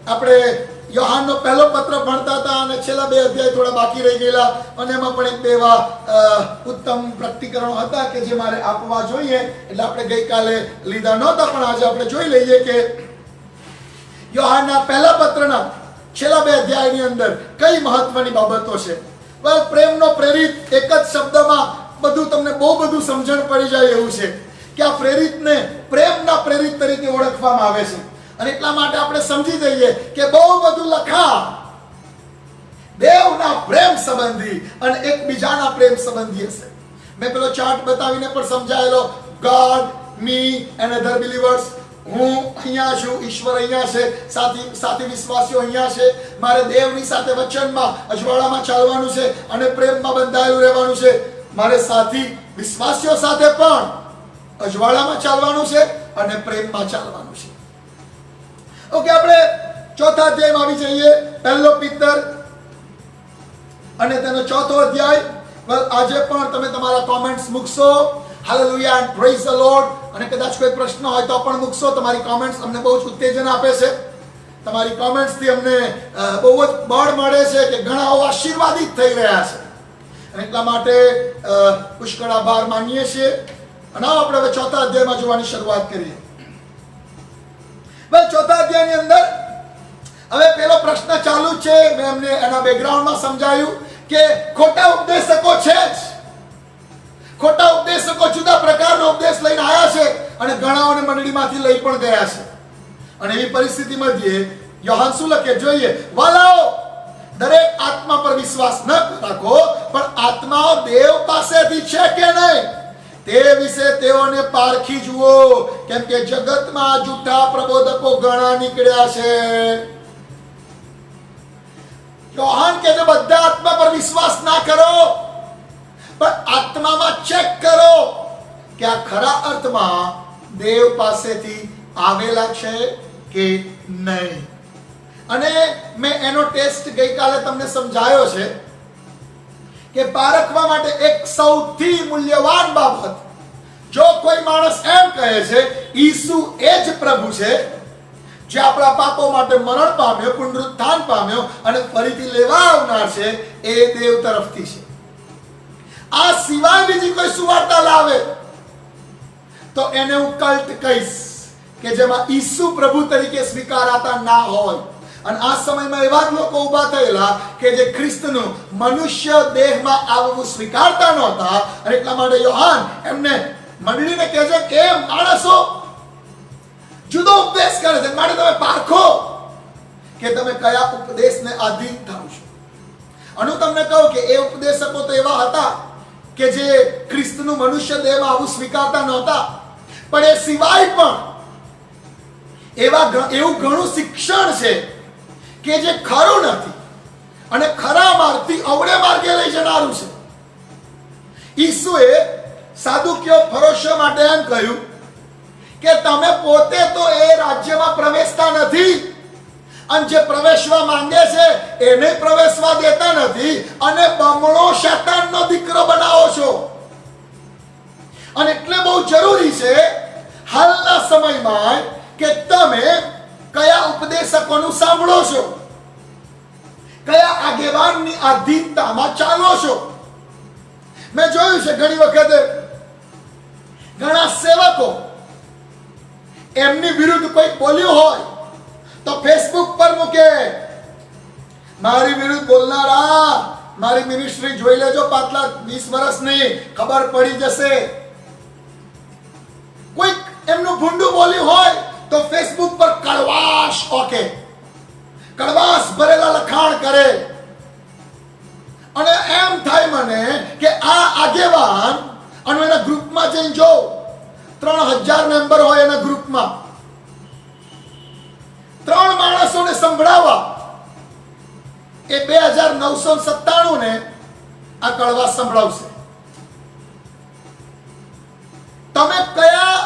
આપણે યોહાનનો પહેલો પત્ર ભણતા હતા અને છેલ્લા 2 અધ્યાય થોડા બાકી રહી ગયેલા અને એમાં પણ 1-2 એવા ઉત્તમ પ્રકટીકરણો હતા કે જે મારે આપવા જોઈએ, એટલે આપણે ગઈકાલે લીધા નહોતા, પણ આજે આપણે જોઈ લઈએ કે યોહાનના પહેલા પત્રના છેલ્લા 2 અધ્યાયની અંદર કઈ મહત્વની બાબતો છે. પ્રેમનો પ્રેરિત એક જ શબ્દમાં બધું તમને બહુ બધું સમજણ પડી જાય એવું છે કે આ પ્રેરિતને પ્રેમના પ્રેરિત તરીકે ઓળખવામાં આવે છે. અને એટલા માટે આપણે સમજી જઈએ કે બહુ બધું લખાણ દેવના પ્રેમ સંબંધી અને એકબીજાના પ્રેમ સંબંધી હશે. મેં પેલો ચાર્ટ બતાવીને પણ સમજાયેલો, ગોડ, મી એન્ડ અધર બિલીવર્સ. હું અહીંયા છું, ઈશ્વર અહીંયા છે, સાથી વિશ્વાસીઓ અહીંયા છે. મારે દેવની સાથે વચનમાં અજવાળામાં ચાલવાનું છે અને પ્રેમમાં બંધાયેલું રહેવાનું છે. મારે સાથી વિશ્વાસીઓ સાથે પણ અજવાળામાં ચાલવાનું છે અને પ્રેમમાં ચાલવાનું છે. ઓકે, આપણે ચોથા અધ્યાયમાં આવી જઈએ. પહેલો પિતર અને તેનો ચોથો અધ્યાય. આજે પણ તમે તમારા કોમેન્ટ્સ મૂકશો. Hallelujah and praise the lord. અને કદાચ કોઈ પ્રશ્ન હોય તો પણ મૂકશો. તમારી કોમેન્ટ્સ અમને બહુ જ ઉત્તેજન આપે છે. તમારી કોમેન્ટ્સ થી અમને બહુ જ બળ મળે છે કે ઘણા આશીર્વાદિત થઈ રહ્યા છે, અને એટલા માટે પુષ્કળ આભાર માનીએ છીએ. અને આપણે હવે ચોથા અધ્યાયમાં જોવાની શરૂઆત કરીએ. ચોથા અધ્યાયની અંદર હવે પેલો પ્રશ્ન ચાલુ છે. મેં અમને એના બેકગ્રાઉન્ડમાં સમજાયું કે ખોટા ઉપદેશકો છે જ. ખોટા ઉપદેશકો જુદા પ્રકારનો ઉપદેશ લઈને આવ્યા છે અને ઘણાઓને મંડળીમાંથી લઈ પણ ગયા છે. અને એવી પરિસ્થિતિ મધ્યે યોહાન શું લખે જોઈએ? વાલાઓ, દરેક આત્મા પર વિશ્વાસ ન રાખો, પણ આત્માઓ દેવ પાસેથી છે કે નહીં તે વિશે તેઓને પારખી જુઓ, કેમ કે જગતમાં જૂઠા પ્રબોધકો ઘણા નીકળ્યા છે. યોહાન કહે છે બધા આત્મા પર વિશ્વાસ ના કરો, પણ આત્મામાં ચેક કરો કે આ ખરા અર્થમાં દેવ પાસેથી આવેલા છે કે નહીં. અને મેં એનો ટેસ્ટ ગઈકાલે તમને સમજાયો છે કે પારખવા માટે એક સૌથી મૂલ્યવાન બાબત, જો કોઈ માણસ એમ કહે છે ઈસુ એ જ પ્રભુ છે જે આપણા પાપો માટે મરણ પામ્યો, પુનરુત્થાન પામ્યો અને ફરીથી લેવા આવનાર છે, એ દેવ તરફથી છે. આ સિવાય બીજી કોઈ સુવાર્તા લાવે તો એને હું કલ્ટ કહીશ કે જેમાં ઈસુ પ્રભુ તરીકે સ્વીકારાતા ના હોય. અને આ સમયમાં એવા જ લોકો ઉભા થયેલા કે જે ખ્રિસ્તનું મનુષ્ય દેહમાં આવવું સ્વીકારતા નહોતા. અને એટલા માટે યોહાન એમને મંડળીને કહે છે કે માણસો જુદો ઉપદેશ કરે છે, માટે તમે પારખો કે તમે કયા ઉપદેશને આધીન થાવ છો. અને હું તમને કહું કે એ ઉપદેશકો તો એવા હતા કે જે ખ્રિસ્તનું મનુષ્ય દેહમાં આવવું સ્વીકારતા નહોતા, પણ એ સિવાય પણ એવું ઘણું શિક્ષણ છે કે જે ખરું નથી અને ખરા માર્ગથી અવળે માર્ગે લઈ જનારું છે. ઈસુએ સાદુકીઓ ફરોશો માટે એમ કહ્યું કે તમે પોતે તો એ રાજ્યમાં પ્રવેશતા નથી, અને જે પ્રવેશવા માંગે છે એને પ્રવેશવા દેતા નથી, અને બમણો શૈતાનનો દીકરો બનાવો છો. અને એટલે બહુ જરૂરી છે હાલના સમયમાં કે તમે કયા ઉપદેશકોનું સાંભળો છો, કયા આગેવાનની આધીનતામાં ચાલો છો. મેં જોયું છે ઘણી વખતે ઘણા સેવકો એમની વિરુદ્ધ કોઈ બોલ્યું હોય તો ફેસબુક પર મૂકે, મારી વિરુદ્ધ બોલનારા મારી મિનિસ્ટ્રી જોઈ લેજો પાછલા 20 વર્ષની, ખબર પડી જશે. કોઈ એમનું ભૂંડું બોલ્યું હોય તો ફેસબુક પર કડવાશ ઓકે, કડવાશ ભરેલા લખાણ કરે. અને એમ થાય મને કે આ આગેવાન, અને એના ગ્રુપમાં જઈને જો 3000 મેમ્બર હોય એના ગ્રુપમાં, 3 માણસોને સંભળાવવા એ 2997 ને આ કડવાશ સંભળાવશે. તમે કયા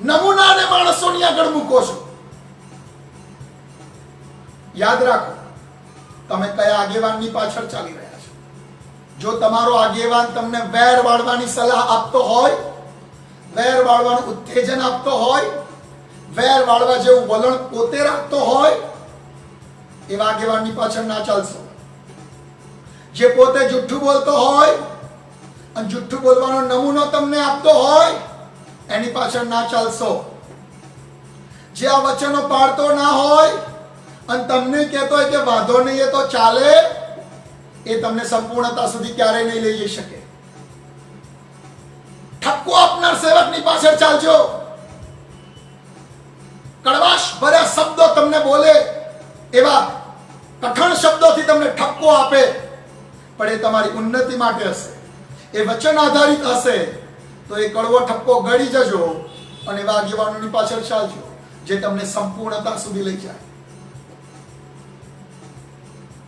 નમૂનાને માણસોની આગળ મૂકો છો? યાદ રાખો, તમે કયા આગેવાનની પાછળ ચાલી રહ્યા છો. જો તમારો આગેવાન તમને વેર વાળવાની સલાહ આપતો હોય, વેર વાળવાનું ઉત્તેજન આપતો હોય, વેર વાળવા જેવું વલણ પોતે રાખતો હોય એવા આગેવાનની પાછળ ના ચાલશો. જે પોતે જુઠ્ઠું બોલતો હોય અને જુઠ્ઠું બોલવાનો નમૂનો તમને આપતો હોય એની પાછળ ના ચાલશો. જે આ વચનો પાડતો ના હોય અને તમને કહેતો હોય કે વાંધો નહીં એ તો ચાલે, એ તમને સંપૂર્ણતા સુધી ક્યારેય નહીં લઈ જઈ શકે. ઠપકો આપનાર સેવકની પાછળ ચાલજો. કડવાશ ભર્યા શબ્દો તમને બોલે, એવા કઠણ શબ્દોથી તમને ઠપકો આપે, પણ એ તમારી ઉન્નતિ માટે હશે, એ વચન આધારિત હશે, તો એ કડવો ઠપકો ગળી જજો અને એવા આગેવાનોની પાછળ ચાલજો જે તમને સંપૂર્ણતા સુધી લઈ જાય.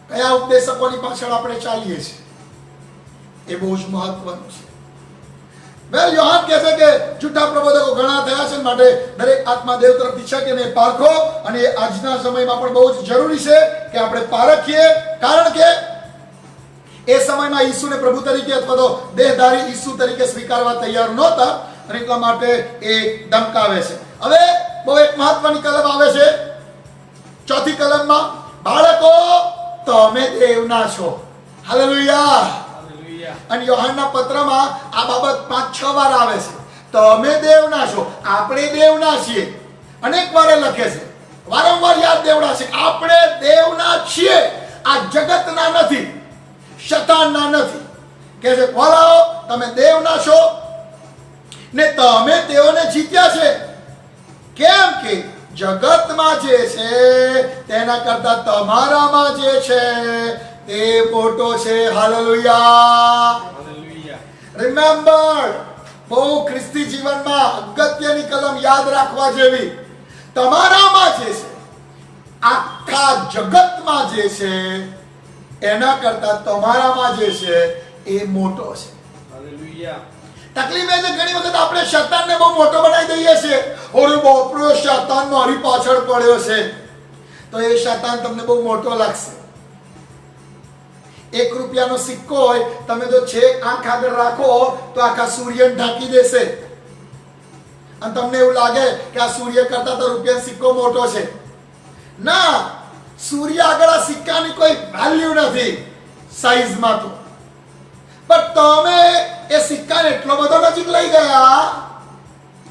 કયા ઉપદેશકોની પાછળ આપણે ચાલીએ છીએ એ બહુ જ મહત્વનું છે. વેલ, યોહાન કહે છે કે જૂઠા પ્રબોધકો ઘણા થયા છે, માટે દરેક આત્મા દેવ તરફથી છે કે નહીં પારખો. અને આજના સમયમાં પણ બહુ જ જરૂરી છે કે આપણે પારખીએ, કારણ કે એ સમયમાં ઈસુને પ્રભુ તરીકે અથવા તો દેહધારી ઈસુ તરીકે સ્વીકારવા તૈયાર નહોતા, અને એટલા માટે એ ધમકાવે છે. હવે બહુ એક મહત્વની કલમ આવે છે, ચોથી કલમમાં, બાળકો તમે દેવના છો. હાલેલુયા. અને યોહાનના પત્રમાં આ બાબત 5-6 વાર આવે છે. તમે દેવના છો, આપણે દેવના છીએ. અનેક વાર લખે છે, વારંવાર યાદ દેવડા છે. આપણે દેવના છીએ, આ જગતના નથી, શૈતાનના નથી. કે છે બોલાવો તમે દેવના છો ને તમે તેઓને જીત્યા છે. કેમ કે જગતમાં જે છે તેના કરતા તમારામાં જે છે તે મોટો છે. હાલેલુયા. રિમેમ્બર, બહુ ખ્રિસ્તી જીવનમાં અગત્યની કલમ યાદ રાખવા જેવી, તમારામાં જે છે, આખા જગતમાં જે છે એના કરતા તમારામાં જે છે એ મોટો છે. હાલેલુયા. તકલીફ એ છે ઘણી વખત આપણે શૈતાનને બહુ મોટો બનાવી દઈએ છીએ. ઓરે બાપરે, શૈતાન મારી પાછળ પડ્યો છે, તો એ શૈતાન તમને બહુ મોટો લાગશે. 1 રૂપિયાનો સિક્કો હોય, તમે જો છેક આંખ આગળ રાખો તો આખા સૂર્યને ઢાંકી દેશે, અને તમને એવું લાગે કે આ સૂર્ય કરતા તો રૂપિયાનો સિક્કો મોટો છે. ના, સૂર્ય આગળ આ સિક્કાની કોઈ વેલ્યુ નથી સાઈઝમાં તો, પણ તમે એ સિક્કાને એટલો બધો નજીક લઈ ગયા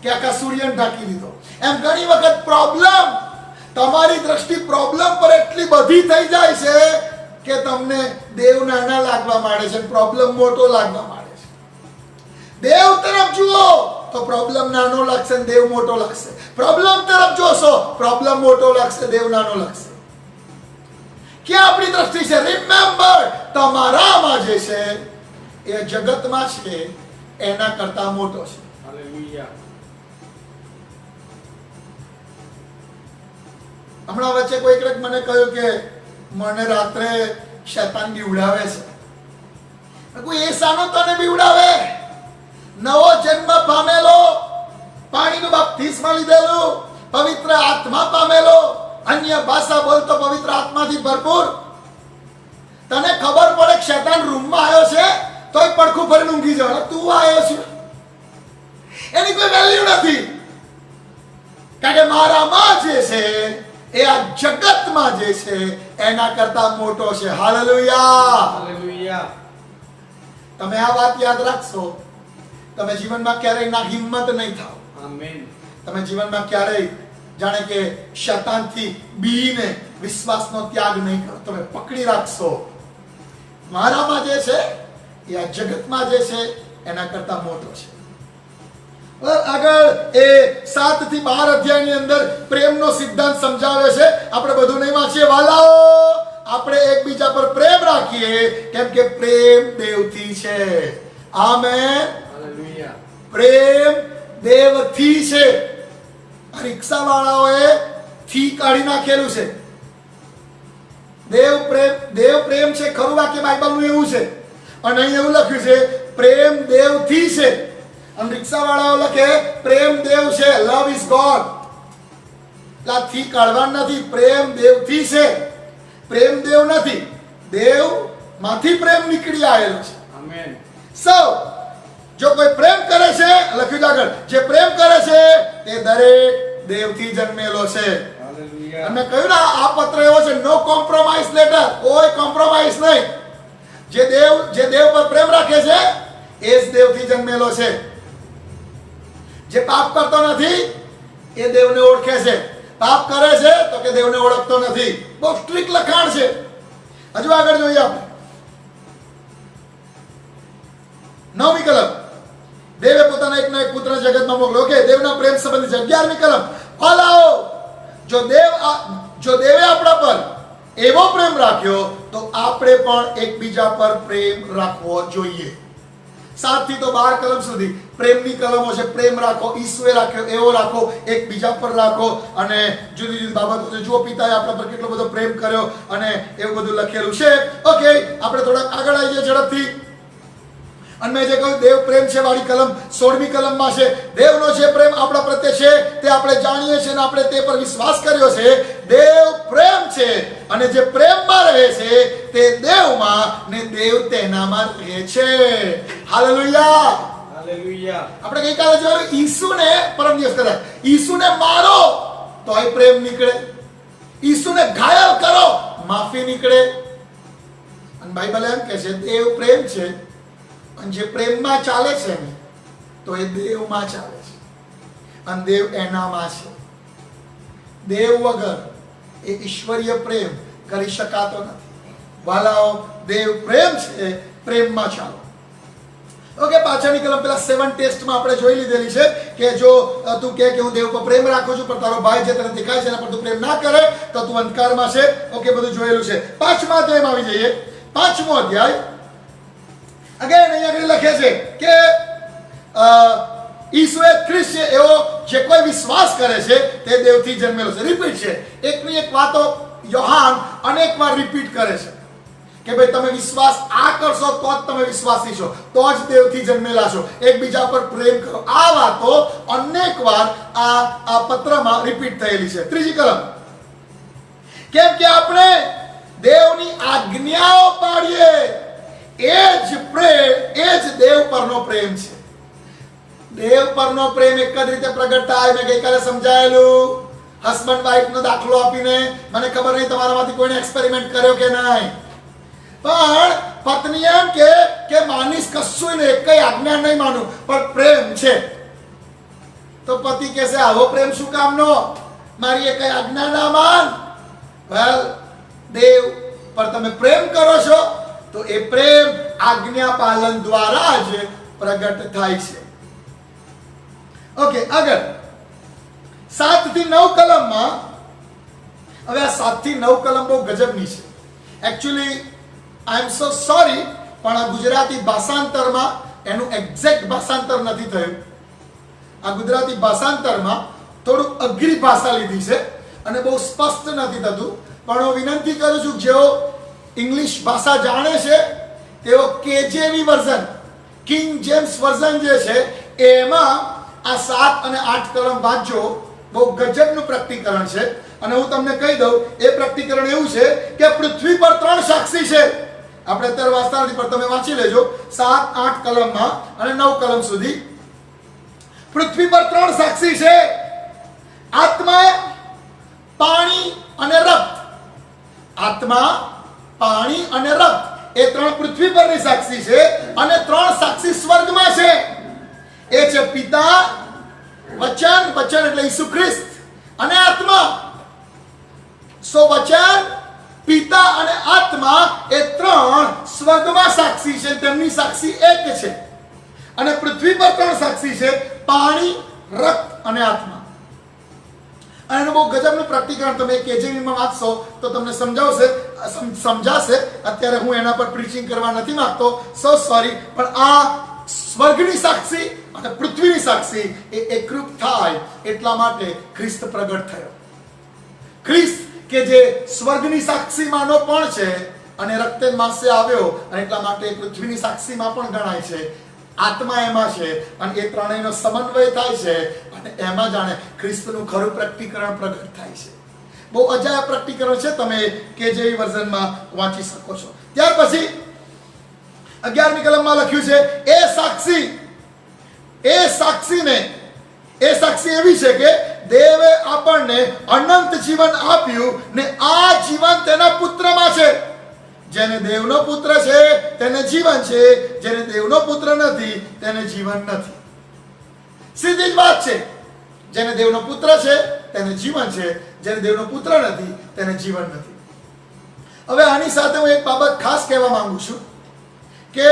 કે આખા સૂર્યને ઢાંકી દીધો. એમ ઘણી વખત પ્રોબ્લેમ, તમારી દ્રષ્ટિ પ્રોબ્લેમ પર એટલી બધી થઈ જાય છે કે તમને દેવ નાના લાગવા માંડે છે, પ્રોબ્લેમ મોટો લાગવા માંડે છે. દેવ તરફ જુઓ તો પ્રોબ્લેમ નાનો લાગશે અને દેવ મોટો લાગશે. પ્રોબ્લેમ તરફ જોશો, પ્રોબ્લેમ મોટો લાગશે, દેવ નાનો લાગશે. ક્યાં આપણી દ્રષ્ટિ છે? રિમેમ્બર, તમારામાં જે છે એ જગતમાં છે એના કરતા મોટો છે. હાલેલુયા. હમણાં વચ્ચે કોઈ એક મને કહ્યું કે મને રાત્રે શૈતાન બીવડાવે છે. કોઈ એ સાનો તને બીવડાવે? નવો જન્મ પામેલો, પાણીનું બાપ્તિસ્મા લીધેલું, પવિત્ર આત્મા પામેલો, અન્ય ભાષા બોલતો, પવિત્ર આત્માથી ભરપૂર, તને ખબર પડે કે શૈતાન રૂમમાં આવ્યો છે તોય પડખું ભરીને ઊંઘી જવાનું. તું આવ્યો છે, એની કોઈ વેલ્યુ નથી, કારણ કે મારામાં જે છે એ આ જગતમાં જે છે એના કરતા મોટો છે. હાલેલુયા. હાલેલુયા. તમે આ વાત યાદ રાખશો, તમે જીવનમાં ક્યારેય ના હિંમત નહીં થાવ. આમેન. તમે જીવનમાં ક્યારેય જાણે કે શૈતાનથી બીને વિશ્વાસનો ત્યાગ નહીં કરો. તમે પકડી રાખશો, મારામાં જે છે એ આ જગતમાં જે છે એના કરતા મોટો છે. આગળ એ 7 થી 12 અધ્યાયની અંદર પ્રેમનો સિદ્ધાંત સમજાવે છે. આપણે બધું નહીં વાંચીએ. વાલાઓ, આપણે એકબીજા પર પ્રેમ રાખીએ, કેમ કે પ્રેમ દેવથી છે. આમેન. હાલેલુયા. પ્રેમ દેવથી છે. આ રિક્ષા વાળાઓએ થી કાઢી નાખેલું છે. દેવ પ્રેમ છે ખરું વાક્ય બાઇબલનું એવું છે, અને અહીં એવું લખ્યું છે પ્રેમ દેવથી છે. અને રિક્ષા વાળાઓ લખે પ્રેમ દેવ છે, લવ ઇઝ ગોડ. થી કાઢવાનું નથી, પ્રેમ દેવથી છે. પ્રેમ દેવ નથી, દેવ માંથી પ્રેમ નીકળી આવેલો છે. આમેન. જો કોઈ પ્રેમ કરે છે, લખ્યું આગળ, જે પ્રેમ કરે છે તે દરેક દેવથી જન્મેલો છે. હાલેલુયા. અને કહ્યું ને આ પત્ર એવો છે, નો કોમ્પ્રોમાઇઝ લેટર, કોઈ કોમ્પ્રોમાઇઝ નહીં. જે દેવ પર પ્રેમ રાખે છે એ જ દેવથી જન્મેલો છે. જે પાપ કરતો નથી એ દેવને ઓળખે છે. પાપ કરે છે તો કે દેવને ઓળખતો નથી. બહુ સ્ટ્રિક્ટ લખાણ છે. હજુ આગળ જોઈએ આપણે. 9મી કલમ, દેવે પોતાના એકનો એક પુત્ર જગતમાં મોકલ્યો. ઓકે, દેવના પ્રેમ સંબંધી છે. 11મી કલમ, ફલાઓ, જો દેવે આપણા પર એવો પ્રેમ રાખ્યો તો આપણે પણ એકબીજા પર પ્રેમ રાખવો જોઈએ. 7 થી તો 12 કલમ સુધી પ્રેમની કલમો છે. પ્રેમ રાખો, ઈસુએ રાખ્યો એવો રાખો, એકબીજા પર રાખો, અને જુદી જુદી બાબતો છે. જુઓ પિતાએ આપણા પર કેટલો બધો પ્રેમ કર્યો અને એવું બધું લખેલું છે. ઓકે, આપણે થોડાક આગળ આવી જઈએ ઝડપથી. અને મેં જે કહ્યું દેવ પ્રેમ છે વાળી કલમ 16મી કલમમાં છે. દેવનો જે પ્રેમ આપણા પ્રત્યે છે તે આપણે જાણીએ છીએ અને આપણે તે પર વિશ્વાસ કર્યો છે. દેવ પ્રેમ છે અને જે પ્રેમમાં રહે છે તે દેવમાં ને દેવ તેનામાં રહે છે. હાલેલુયા. હાલેલુયા. આપણે ગઈકાલે જોયું ઈસુને પરમ દિવસ કહેતા ઈસુને મારો તોય પ્રેમ નીકળે, ઈસુને ઘાયલ કરો માફી નીકળે. અને બાઇબલ એમ કહે છે દેવ પ્રેમ છે અને જે પ્રેમમાં ચાલે છે ને તો એ દેવમાં ચાલે છે અને દેવ એનામાં છે. દેવ વગર એ ઈશ્વરીય પ્રેમ કરી શકાતો નથી. વાલાઓ, દેવ પ્રેમ છે, પ્રેમમાં ચાલો. ઓકે, પાછળની કલમ પેલા 7 ટેસ્ટમાં આપણે જોઈ લીધેલી છે કે જો તું કહે કે હું દેવ પર પ્રેમ રાખું છું પણ તારો ભાઈ જે તને દેખાય છે એના પર તું પ્રેમ ના કરે તો તું અંધકારમાં છે. ઓકે, બધું જોયેલું છે. 5મા અધ્યાયમાં આવી જઈએ. 5મો અધ્યાય અગેન અહીંયા આગળ લખે છે કે ઈસુ એક ખ્રિસ્ત છે એવો જે કોઈ વિશ્વાસ કરે છે તે દેવથી જન્મેલો છે. રિપીટ છે, એકની એક વાતો યોહાન અનેક વાર રિપીટ કરે છે કે ભાઈ તમે વિશ્વાસ આ કરશો તો જ તમે વિશ્વાસી છો, તો જ દેવથી જન્મેલા છો. એકબીજા પર પ્રેમ કરો. આ વાતો અનેક વાર આ પત્રમાં રિપીટ થયેલી છે. 3જી કલમ, કેમ કે આપણે દેવની આજ્ઞાઓ પાળીએ એ જ દેવ પરનો પ્રેમ છે. દેવ પરનો પ્રેમ એક જ રીતે પ્રગટ થાય. મેં ગઈકાલે સમજાયેલું હસબન્ડ વાઈફનો દાખલો આપીને. મને ખબર નહીં તમારામાંથી કોઈને એક્સપેરિમેન્ટ કર્યો કે નહીં, પણ પત્ની એમ કે માનીશ કશું નહીં, કઈ આજ્ઞા નહીં માનું, પણ પ્રેમ છે. તો પતિ કહેશે આવો પ્રેમ શું કામનો, મારી એ કઈ આજ્ઞા ના માન. વેલ, દેવ પર તમે પ્રેમ કરો છો તો એ પ્રેમ આજ્ઞા પાલન દ્વારા જ પ્રગટ થાય છે. ઓકે, આગળ 7 થી 9 કલમમાં. હવે આ 7 થી 9 કલમ બહુ ગજબની છે. એકચ્યુઅલી આઈ એમ સો સોરી, પણ આ ગુજરાતી ભાષાંતરમાં એનું એક્ઝેક્ટ ભાષાંતર નથી થયું. આ ગુજરાતી ભાષાંતરમાં થોડુંક અઘરી ભાષા લીધી છે અને બહુ સ્પષ્ટ નથી થતું. પણ હું વિનંતી કરું છું જેઓ ઇંગ્લિશ ભાષા જાણે છે તેઓ કેજેવી વર્ઝન, કિંગ જેમ્સ વર્ઝન જે છે એમાં આ 7 અને 8 કલમ વાંચો. બહુ ગજબનું પ્રકટીકરણ છે. અને હું તમને કહી દઉં એ પ્રકટીકરણ એવું છે કે પૃથ્વી પર 3 સાક્ષી છે. આપણે અત્યારે વાંચતા નથી પણ તમે વાંચી લેજો 7, 8 કલમમાં અને 9 કલમ સુધી. પૃથ્વી પર 3 સાક્ષી છે: આત્મા, પાણી અને રક્ત. આત્મા, પાણી અને રક્ત એ 3 પૃથ્વી પરની સાક્ષી છે અને 3 સાક્ષી સ્વર્ગમાં છે. એ છે પિતા, વચન એટલે ઈસુ ખ્રિસ્ત, અને આત્મા. સો વચન, પિતા અને આત્મા એ 3 સ્વર્ગમાં સાક્ષી છે. તેમની સાક્ષી એક છે. અને પૃથ્વી પર 3 સાક્ષી છે: પાણી, રક્ત અને આત્મા. અને એનું બહુ ગજબનું પ્રકટીકરણ તમે કેજેવીમાં વાંચશો તો તમને સમજાશે. અત્યારે હું એના પર પ્રીચિંગ કરવા નથી માંગતો, સો સોરી. પણ આ સ્વર્ગની સાક્ષી અને પૃથ્વીની સાક્ષી એ એકરૂપ થાય એટલા માટે ખ્રિસ્ત પ્રગટ થયો. ખ્રિસ્ત કે જે સ્વર્ગની સાક્ષીમાંનો પણ છે અને રક્તે માસે આવ્યો અને એટલા માટે પૃથ્વીની સાક્ષીમાં પણ ગણાય છે. આત્મા એમાં છે અને એ ત્રણેયનો સમન્વય થાય છે અને એમાં જાણે ખ્રિસ્તનું ખરું પ્રકટીકરણ પ્રગટ થાય છે. બહુ અજાયબ પ્રકટીકરણ છે. તમે કેજેવી વર્ઝનમાં વાંચી શકો છો. ત્યાર પછી 11મી કલમમાં લખ્યું છે એ સાક્ષી એવી છે કે દેવે આપણને અનંત જીવન આપ્યું ને આ જીવન તેના પુત્રમાં છે. જેને દેવનો પુત્ર છે તેને જીવન છે, જેને દેવનો પુત્ર નથી તેને જીવન નથી. સીધી જ વાત છે. જેને દેવનો પુત્ર છે તેને જીવન છે, જેને દેવનો પુત્ર નથી તેને જીવન નથી. હવે આની સાથે હું એક બાબત ખાસ કહેવા માંગુ છું કે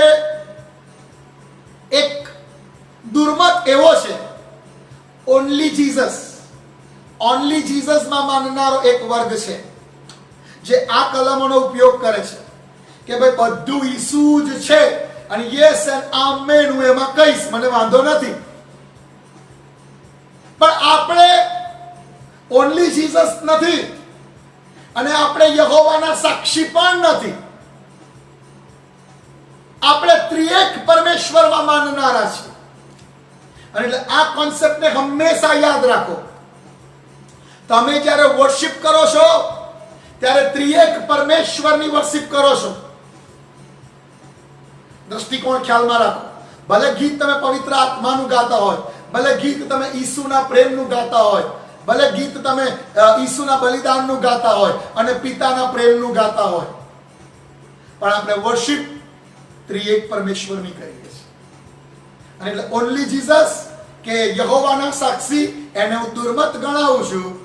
એક દુર્મત એવો છે, ઓનલી જીસસમાં માનનારો એક વર્ગ છે જે આ કલમોનો ઉપયોગ કરે છે કે ભાઈ બધું ઈસુ જ છે અને યસ એન્ડ આમેન હું એમાં કહીશ, મને વાંધો નથી. પણ આપણે ઓનલી જીસસ નથી અને આપણે યહોવાના સાક્ષી પણ નથી. આપણે ત્રિએક પરમેશ્વરમાં માનનારા છીએ. અને એટલે આ કોન્સેપ્ટને હંમેશા યાદ રાખો. તમે જ્યારે વર્શિપ કરો છો ત્યારે ત્રિએક પરમેશ્વરની વર્શિપ કરો છો. દ્રષ્ટિકોણ ખ્યાલમાં રાખો. ભલે ગીત તમે પવિત્ર આત્માનું ગાતા હોય, ભલે ગીત તમે ઈસુના પ્રેમનું ગાતા હોય, ભલે ગીત તમે ઈસુના બલિદાનનું ગાતા હોય અને પિતાના પ્રેમનું ગાતા હોય, પણ આપણે વર્શિપ ત્રિએક પરમેશ્વરની કરીએ છીએ. અને એટલે ઓનલી જીસસ કે યહોવાના સાક્ષી એને હું દુર્મત ગણાવું છું,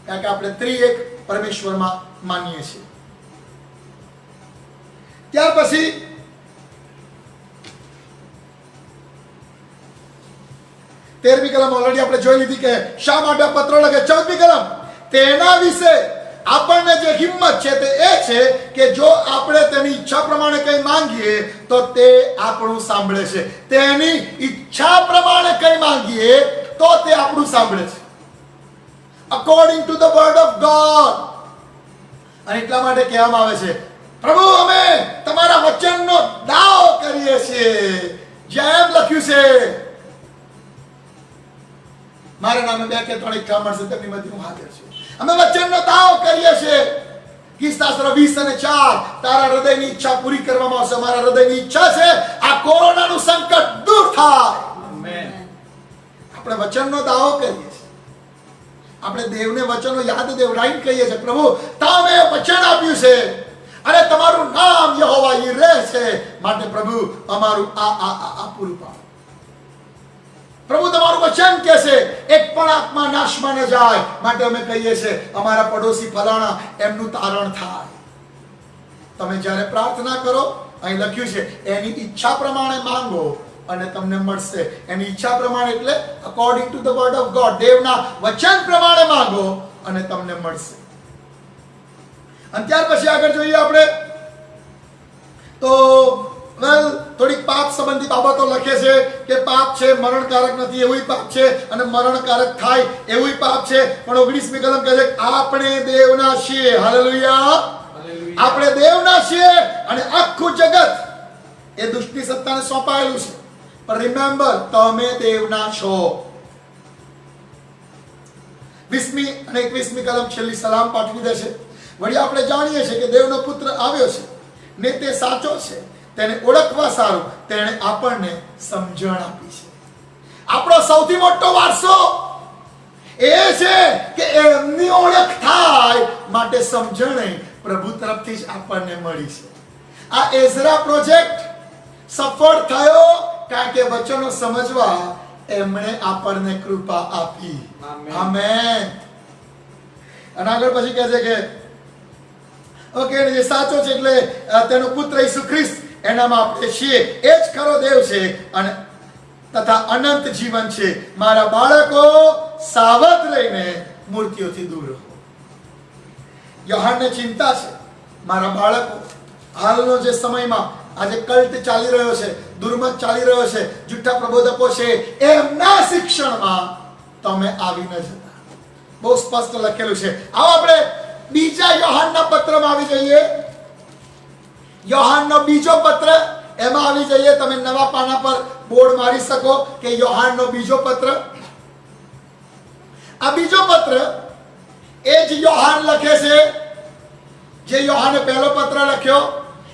કારણ કે આપણે ત્રિએક પરમેશ્વરમાં માનીએ છીએ. ત્યાર પછી 13મી કલમ ઓલરેડી આપણે જોઈ લીધી કે શા માટે આ પત્ર લખે. 14મી કલમ તેના વિશે આપણને જે હિંમત છે તે એ છે કે જો આપણે તેની ઈચ્છા પ્રમાણે કંઈ માંગીએ તો તે આપણું સાંભળે છે. તેની ઈચ્છા પ્રમાણે કંઈ માંગીએ તો તે આપણું સાંભળે છે. According to the word of God. અને એટલા માટે કહેવામાં આવે છે, પ્રભુ અમે તમારા વચનનો દાવો કરીએ છીએ. જેમ લખ્યું છે, મારા નામે 2 કે 3 એકઠા મળશે તેમની મધ્ય હું હાજર છું. અમે વચનનો દાવો કરીએ છીએ. ગીતશાસ્ત્ર 20 અને 4 તારા હૃદયની ઈચ્છા પૂરી કરવામાં આવશે. મારા હૃદયની ઈચ્છા છે આ કોરોનાનું સંકટ દૂર થાય. આમેન. આપણે વચનનો દાવો કરીએ છીએ. આપણે દેવને વચનો યાદ દેવડાઈને કહીએ છીએ, પ્રભુ તમે વચન આપ્યું છે અને તમારું નામ યહોવા યીરે છે, માટે પ્રભુ અમારું આ પૂરું પાડો. પ્રભુ તમારું વચન કહે છે એક પણ આત્મા નાશમાં ન જાય, માટે અમે કહીએ છીએ અમારા પડોશી ફલાણા એમનું તારણ થાય. તમે જ્યારે પ્રાર્થના કરો, અહીં લખ્યું છે એની ઈચ્છા પ્રમાણે માંગો અને તમને મળશે. એની ઈચ્છા પ્રમાણે એટલે according to the word of God, દેવના વચન પ્રમાણે માંગો અને તમને મળશે. અને ત્યાર પછી આગળ જોઈએ આપણે તો થોડીક પાપ સંબંધી બાબતો લખે છે કે પાપ છે મરણકારક નથી એવું પાપ છે અને મરણકારક થાય એવું પાપ છે. પણ 19મી કલમ કહે છે આપણે દેવના છીએ. હાલેલુયા. આપણે દેવના છીએ અને આખું જગત એ દુષ્ટની સત્તાને સોંપાયેલું છે. પણ રિમેમ્બર, તમે દેવના છો. 20મી અને 21મી કલમ છેલ્લી સલામ પાઠવી દે છે. વળી આપણે જાણીએ છીએ કે દેવનો પુત્ર આવ્યો છે ને તે સાચો છે. તેને ઓળખવા સારું તેણે આપણને સમજણ આપી છે. આપણો સૌથી મોટો વારસો એ છે કે એમની ઓળખ થાય, માટે સમજણ પ્રભુ તરફથી જ આપણને મળી છે. આ એઝરા પ્રોજેક્ટ સફળ થયો કારણ કે વચનો સમજવા એમણે આપણને કૃપા આપી. આમેન. અને આગળ પછી કહે છે કે ઓકે, જે સાચો છે એટલે તેનો પુત્ર ઈસુ ખ્રિસ્ત એનામાં આપણે છીએ. એ જ ખરો દેવ છે અને તથા અનંત જીવન છે. મારા બાળકો સાવધ રહીને મૂર્તિઓથી દૂર રહો. યોહાનને ચિંતા છે, મારા બાળકો હાલનો જે સમયમાં આજે કલ્ટ ચાલી રહ્યો છે, દુર્મત ચાલી રહ્યો છે, જૂઠા પ્રબોધકો છે, એમના શિક્ષણમાં તમે આવી ન જતા. બહુ સ્પષ્ટ લખેલું છે. આવો આપણે બીજા યોહાનના પત્રમાં આવી જઈએ. યોહાનનો બીજો પત્ર, એમાં આવી જઈએ. તમે નવા પાના પર બોર્ડ મારી શકો કે યોહાનનો બીજો પત્ર. આ બીજો પત્ર એ જ યોહાન લખે છે જે યોહાને પહેલો પત્ર લખ્યો.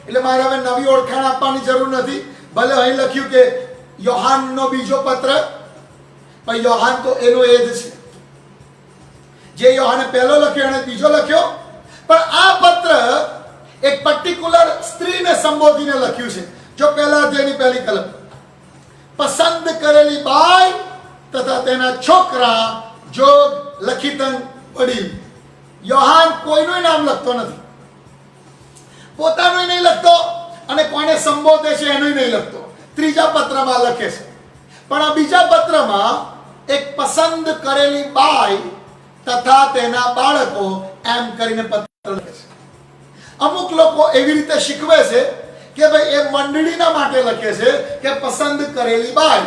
એટલે મારે હવે નવી ઓળખાણ આપવાની જરૂર નથી. ભલે અહીં લખ્યું કે યોહાનનો બીજો પત્ર, પણ યોહાન તો એનો એ જ છે. જે યોહાને પહેલો લખ્યો અને બીજો લખ્યો, પણ આ પત્ર એક પર્ટિક્યુલર સ્ત્રીને સંબોધીને લખ્યું છે. જો પહેલા અધ્યાયની પહેલી કલમ, પસંદ કરેલી બાઈ તથા તેના છોકરા જોગ લખિતં વડીલ. યોહાન કોઈનું નામ લખતો નથી, પોતાનું નહીં લખતો અને કોને સંબોધે છે એનું નહીં લખતો. ત્રીજા પત્રમાં લખે છે, પણ આ બીજા પત્રમાં એક પસંદ કરેલી બાઈ તથા તેના બાળકો એમ કરીને પત્ર લખે છે. અમુક લોકો એવી રીતે શીખવે છે કે ભાઈ એ મંડળીના માટે લખે છે કે પસંદ કરેલી બાઈ,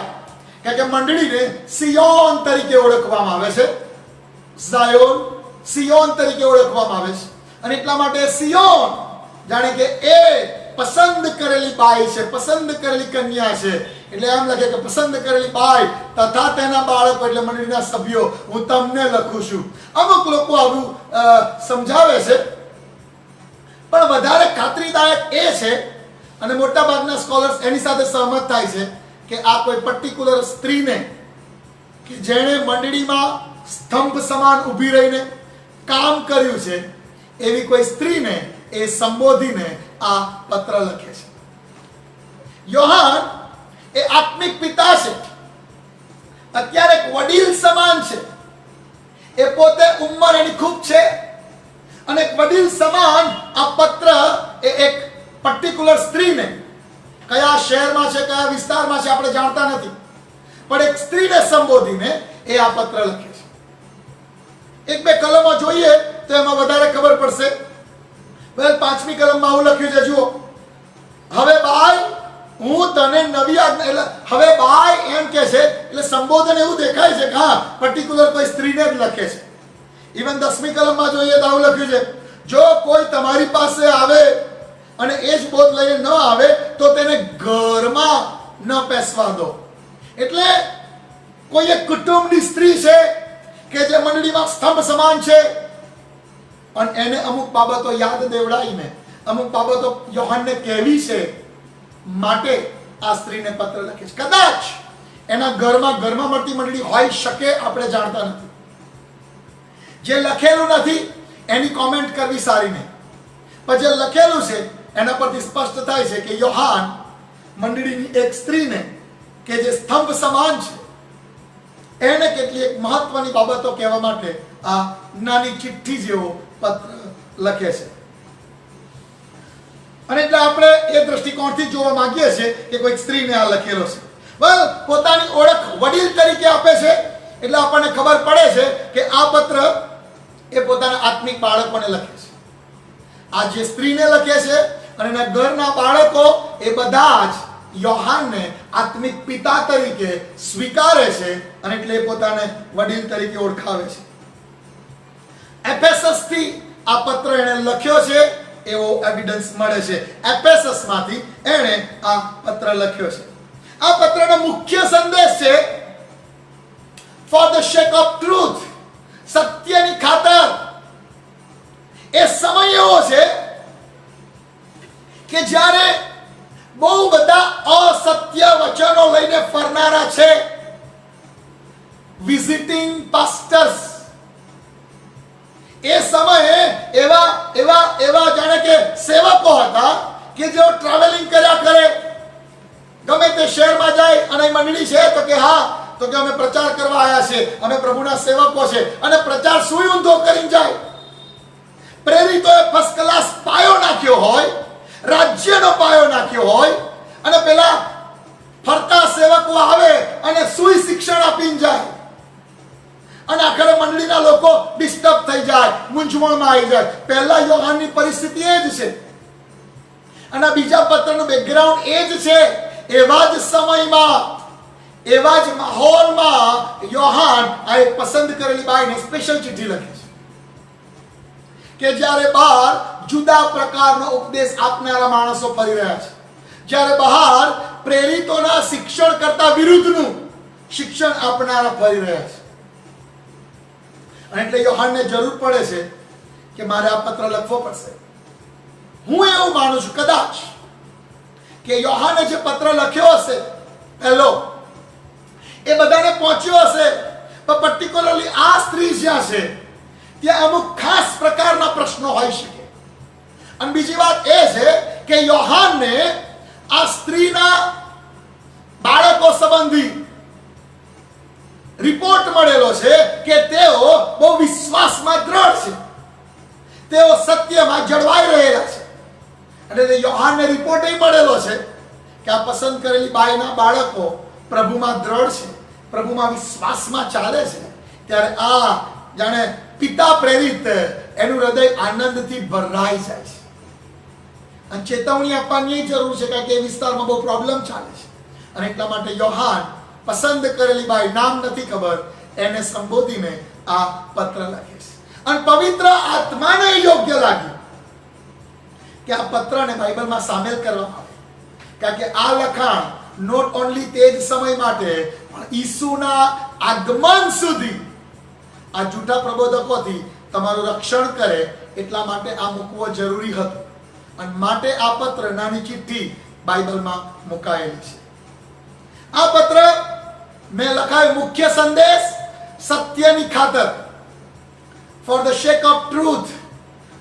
કે મંડળીને સિયોન તરીકે ઓળખવામાં આવે છે, ઝાયોન સિયોન તરીકે ઓળખવામાં આવે છે, અને એટલા માટે સિયોન જાણે કે એ પસંદ કરેલી બાઈ છે, પસંદ કરેલી કન્યા છે, એટલે એમ લખે કે પસંદ કરેલી બાઈ તથા તેના બાળકો એટલે મંડળીના સભ્યો હું તમને લખું છું. અમુક લોકો આવું સમજાવે છે, પણ વધારે ખાતરીદાયક એ છે અને મોટા ભાગના સ્કોલર્સ એની સાથે સહમત થાય છે કે આ કોઈ પર્ટિક્યુલર સ્ત્રીને કે જેણે મંડળીમાં સ્તંભ સમાન ઊભી રહીને કામ કર્યું છે એવી કોઈ સ્ત્રીને એ સંબોધીને આ પત્ર લખે છે. યોહાન એ આત્મિક પિતા છે, અત્યારે એક વડીલ સમાન છે, એ પોતે ઉંમર એની ખૂબ છે અને એક વડીલ સમાન આ પત્ર એ એક પર્ટિક્યુલર સ્ત્રીને, કયા શહેરમાં છે કયા વિસ્તારમાં છે આપણે જાણતા નથી, પણ એક સ્ત્રીને સંબોધીને એ આ પત્ર લખે છે. એક બે કલમો જોઈએ તો એમાં વધારે ખબર પડશે. પાંચમી કલમમાં આવું લખ્યું છે, જુઓ, હવે બાઈ હું તને નવી આજ્ઞા, એટલે હવે બાઈ એમ કે છે એટલે સંબોધન એવું દેખાય છે કે હા પર્ટિક્યુલર કોઈ સ્ત્રીને જ લખે છે. ઇવન 10મી કલમમાં જોઈએ તો આવું લખ્યું છે, જો કોઈ તમારી પાસે આવે અને એ જ બોધ લઈને ન આવે તો તેને ઘરમાં ન પેસવા દો. એટલે કોઈ એક કુટુંબની સ્ત્રી છે કે જે મંડળીમાં સ્તંભ સમાન છે અને એને અમુક બાબતો યાદ દેવડાવીને અમુક બાબતો યોહાનને કહેવી છે માટે આ સ્ત્રીને પત્ર લખે છે. કદાચ એના ઘરમાં મળતી મંડળી હોઈ શકે, આપણે જાણતા નથી. જે લખેલું નથી એની કોમેન્ટ કરવી સારી નહીં, પણ જે લખેલું છે એના પરથી સ્પષ્ટ થાય છે કે યોહાન મંડળીની એક સ્ત્રીને કે જે સ્તંભ સમાન છે એને કેટલીક મહત્વની બાબતો કહેવા માટે આ નાની ચિઠ્ઠી જેવો પત્ર લખે છે. અને એટલે આપણે એ દ્રષ્ટિકોણથી જોવા માંગીએ છીએ કે કોઈ સ્ત્રીને આ લખેલો છે. પોતાની ઓળખ વડીલ તરીકે આપે છે એટલે આપણને ખબર પડે છે કે આ પત્ર એ પોતાના આત્મિક બાળકોને લખે છે. આ જે સ્ત્રીને લખે છે અને એના ઘરના બાળકો એ બધા જ યોહાનને આત્મિક પિતા તરીકે સ્વીકારે છે અને એટલે પોતાને વડીલ તરીકે ઓળખાવે છે. એફેસસ થી આ પત્ર એણે લખ્યો છે એવો એવિડન્સ મળે છે. એફેસસ માંથી એણે આ પત્ર લખ્યો છે. આ પત્રનો મુખ્ય સંદેશ છે for the sec of truth, સત્યની ખાતર. એ સમય એવો છે કે જ્યારે બહુ બધા અસત્ય વચનો લઈને ફરનારા છે, વિઝિટિંગ પાસ્ટર્સ. એ સમયે એવા જાણે કે સેવકો હતા કે જેઓ ટ્રાવેલિંગ કર્યા કરે, ગમે તે શહેરમાં જાય અને મંડળી છે તો કે હા તો કે અમે પ્રચાર કરવા આવ્યા છે, અમે પ્રભુના સેવકો છે, અને પ્રચાર સુઈ ઊંધો કરીને જાય. પ્રેરિતોએ ફર્સ્ટ ક્લાસ પાયો નાખ્યો હોય, રાજ્યનો પાયો નાખ્યો હોય, અને પેલા ફરતા સેવકો આવે અને સુઈ શિક્ષણ આપીને જાય, અને આખરે મંડળીના લોકો ડિસ્ટર્બ થઈ જાય, મૂંઝવણમાં આવી જાય. પહેલા યોહાનની પરિસ્થિતિ એ જ છે અને બીજા પત્રનું બેકગ્રાઉન્ડ એ જ છે. એવા જ સમયમાં, એવા જ માહોલમાં યોહાન આ એક પસંદ કરેલી બાઈને સ્પેશિયલ ચિઠ્ઠી લખે છે કે જ્યારે બહાર જુદા પ્રકારનો ઉપદેશ આપનારા માણસો ફરી રહ્યા છે, જ્યારે બહાર પ્રેરિતોના શિક્ષણ કરતા વિરુદ્ધનું શિક્ષણ આપનારા ફરી રહ્યા છે. અને એટલે યોહાનને જરૂર પડે છે કે મારે આ પત્ર લખવો પડશે. હું એવું માનું છું કદાચ કે યોહાને જે પત્ર લખ્યો હશે પહેલો એ બધાને પહોંચ્યો હશે, પણ પર્ટિક્યુલરલી આ સ્ત્રી જ્યાં છે ત્યાં અમુક ખાસ પ્રકારના પ્રશ્નો હોઈ શકે. અને બીજી વાત એ છે કે યોહાનને આ સ્ત્રીના બાળકો સંબંધી રિપોર્ટ મળેલો છે કે તેઓ બહુ વિશ્વાસમાં દ્રઢ છે, તેઓ સત્યમાં જળવાઈ રહેલા છે. અને તે યોહાનને રિપોર્ટ એ મળેલો છે કે આ પસંદ કરેલી બાઈના બાળકો પ્રભુમાં દ્રઢ છે, પ્રભુમાં વિશ્વાસમાં ચાલે છે. ત્યારે આ જાણે પિતા પ્રેરિત એનું હૃદય આનંદથી ભરાઈ જાય છે. અને ચેતવણી આપવાની જરૂર છે કારણ કે એ વિસ્તારમાં બહુ પ્રોબ્લેમ ચાલે છે. અને એટલા માટે યોહાન પસંદ કરેલી બાઈ, નામ નથી ખબર, એને સંબોધીને આ પત્ર લખે છે. અને પવિત્ર આત્માને યોગ્ય લાગ્યું કે આ પત્રને બાઇબલમાં સામેલ કરવામાં આવે, કારણ કે આ લખાણ નોટ ઓન્લી તે જ સમય માટે પણ ઈસુના આગમન સુધી આ જૂઠા પ્રબોધકોથી તમારું રક્ષણ કરે એટલા માટે આ મૂકવો જરૂરી હતું. અને માટે આ પત્ર, નાની ચિઠ્ઠી બાઇબલમાં મુકાયેલી છે. આ પત્ર મેં લખાયું મુખ્ય સંદેશ સત્યની ખાતર, for the shake of truth,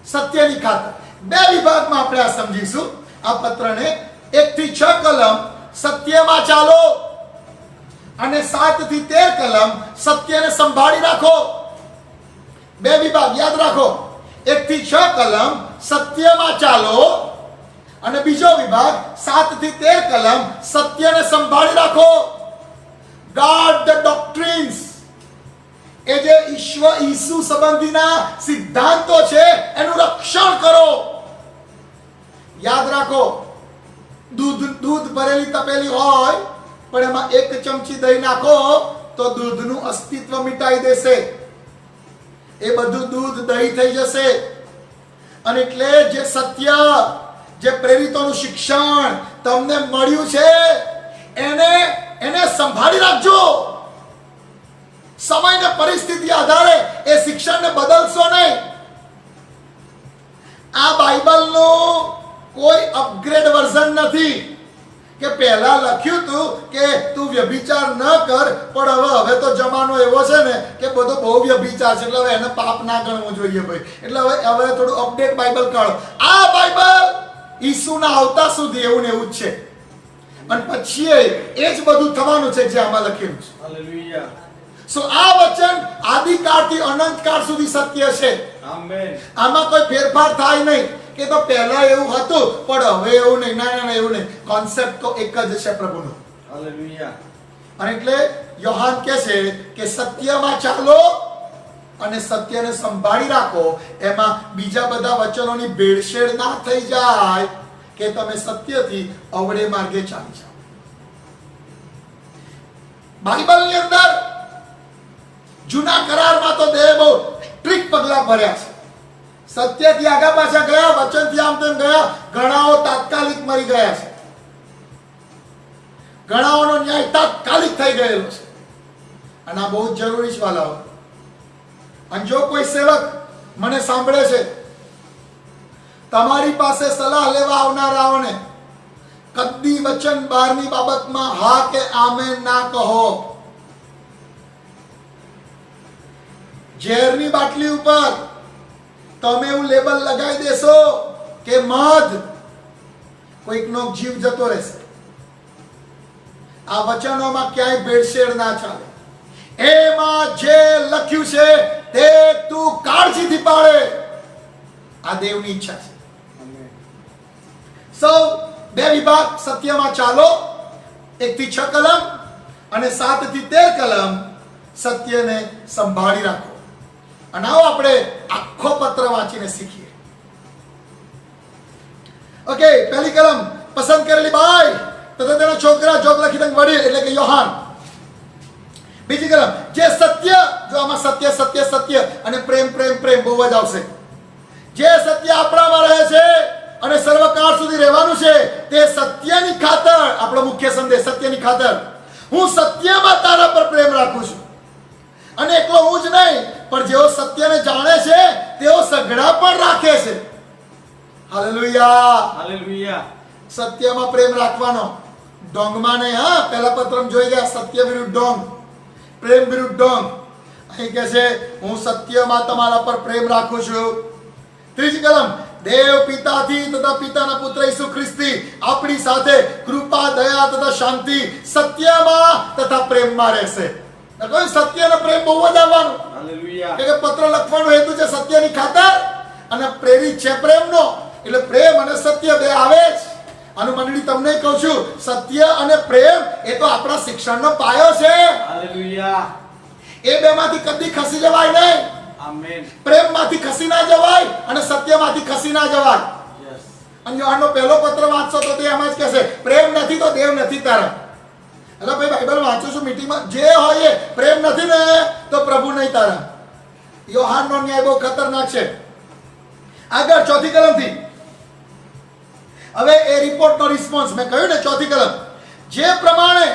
સત્યની ખાતર. બે વિભાગમાં આપણે આ સમજીશું આ પત્રને. 1 થી 6 કલમ સત્યમાં ચાલો અને 7 થી 13 કલમ સત્યને સંભાળી રાખો. બે વિભાગ યાદ રાખો. 1 થી 6 કલમ સત્યમાં ચાલો અને બીજો વિભાગ 7 થી 13 કલમ સત્યને સંભાળી રાખો. ગાર્ડ ધ ડોક્ટ્રિન્સ, એ જે ઈસુ સંબંધીના સિદ્ધાંતો છે એનું રક્ષણ કરો. યાદ રાખો, દૂધ ભરેલી તપેલી હોય પણ એમાં 1 ચમચી દહીં નાખો તો દૂધનું અસ્તિત્વ મિટાઈ દેશે. એ બધું દૂધ દહીં થઈ જશે. અને એટલે જે સત્ય, જે પ્રેરિતોનું શિક્ષણ તમને મળ્યું છે એને સંભાળી રાખજો. સમય ને પરિસ્થિતિ આધારે એ શિક્ષણને બદલશો નહીં. આ બાઇબલનું કોઈ અપગ્રેડ વર્ઝન નથી કે પહેલા લખ્યું હતું કે તું વ્યભિચાર ન કર, પણ હવે તો જમાનો એવો છે ને કે બધો બહુ વ્યભિચાર છે એટલે હવે એને પાપ ના ગણવું જોઈએ ભાઈ. એટલે હવે થોડું અપડેટ બાઇબલ કાઢો. આ બાઇબલ ઈસુના આવતા સુધી એવું ને એવું જ છે. અને પછી એ જ બધું થવાનું છે જે આમાં લખેલું છે. હાલેલુયા. સો આ વચન આદિકાળથી અનંતકાળ સુધી સત્ય છે. આમેન. આમાં કોઈ ફેરફાર થાય નહીં કે તો પહેલા એવું હતું પણ હવે એવું નહીં. ના એવું નહીં. કોન્સેપ્ટ તો એક જ છે પ્રભુનો. હાલેલુયા. અને એટલે યોહાન કહે છે કે સત્યમાં ચાલો અને સત્યને સંભાળી રાખો. એમાં બીજા બધા વચનોની ભેળસેળ ના થઈ જાય કે તમે સત્યથી અવળે માર્ગે ચાલી જાઓ. બાઇબલની અંદર જૂના કરારમાં તો દેવે બહુ સ્ટ્રિક્ટ પગલા ભર્યા છે. સત્યથી આગા પાછા ગયા, વચનથી આમ તેમ ગયા, ઘણાઓ તાત્કાલિક મરી ગયા છે, ઘણાઓનો ન્યાય તાત્કાલિક થઈ ગયેલો છે. અને આ બહુ જ જરૂરી છે વાલાઓ. અને જો કોઈ સેવક મને સાંભળે છે, તમારી પાસે સલાહ લેવા આવનારાઓને કદી વચન બહારની બાબતમાં હા કે આમેન ના કહો. ઝેરની બાટલી ઉપર તમે એવું લેબલ લગાવી દેશો કે મધ, કોઈકનો જીવ જતો રહેશે. આ વચનોમાં ક્યાંય ભેળસેળ ના ચાલે. એમાં જે લખ્યું છે તે તું કાળજીથી પાળે. આ દેવની ઈચ્છા છે. સૌ બે વિભાગ સત્યમાં ચાલો, 1 થી 6 કલમ અને 7 થી 13 કલમ સત્યને સંભાળી રાખો. અને આવો આપણે આખો પત્ર વાંચીને શીખીએ. ઓકે, પહેલી કલમ પસંદ કરેલી બાઈ તથા તેના છોકરા જોગ લખી વડીલ એટલે કે યોહાન. બીજી કલમ જે સત્ય, જો આમાં સત્ય સત્ય સત્ય અને પ્રેમ પ્રેમ પ્રેમ બહુ જ આવશે. જે સત્ય આપણામાં રહે છે અને સર્વકાળ સુધી રહેવાનું છે તે સત્યની ખાતર, આપણો મુખ્ય સંદેશ સત્યની ખાતર, હું સત્યમાં તારા પર પ્રેમ રાખું છું. અને એકલો હું જ નહીં પણ જેઓ સત્યને જાણે છે તેઓ સઘળા પણ રાખે છે. હાલેલુયા. હાલેલુયા. સત્યમાં પ્રેમ રાખવાનો, ડોંગમાં નહીં. હા, પહેલા પત્રમાં જોઈ ગયા સત્ય વિરુદ્ધ ડોંગ, પ્રેમ વિરુદ્ધ ડોંગ. અહીં કહે છે હું સત્યમાં તમારા પર પ્રેમ રાખું છું. ત્રીજી કલમ, દેવ પિતાથી તથા પિતાના પુત્ર ઈસુ ખ્રિસ્તી આપણી સાથે કૃપા દયા તથા શાંતિ સત્યમાં તથા પ્રેમમાં રહેશે. કહ્યું સત્ય અને પ્રેમ બહુ જ આવવાનું. હાલેલુયા. કે પત્ર લખવાનો હેતુ છે સત્યની ખાતર અને પ્રેરિત છે પ્રેમનો. એટલે પ્રેમ અને સત્ય બે આવે જ. આનું મંડળી તમને કહું છું, સત્ય અને પ્રેમ એ તો આપણા શિક્ષણનો પાયો છે. હાલેલુયા. એ બેમાંથી કદી ખસી જવાય નહીં. આમેન. પ્રેમમાંથી ખસી ના જવાય અને સત્યમાંથી ખસી ના જવાય. યસ. અને યોહાનનો પહેલો પત્ર વાંચશો તો તે એમ જ કહેશે, પ્રેમ નથી તો દેવ નથી તારા. એટલે ભાઈ બાઇબલ વાંચું છું મીટિંગમાં, જે હોય એ પ્રેમ નથી ને તો પ્રભુ નહીં તારા. યોહાનનો ન્યાય બહુ ખતરનાક છે. આગળ ચોથી કલમથી, હવે એ રિપોર્ટનો રિસ્પોન્સ મેં કહ્યું ને, ચોથી કલમ, જે પ્રમાણે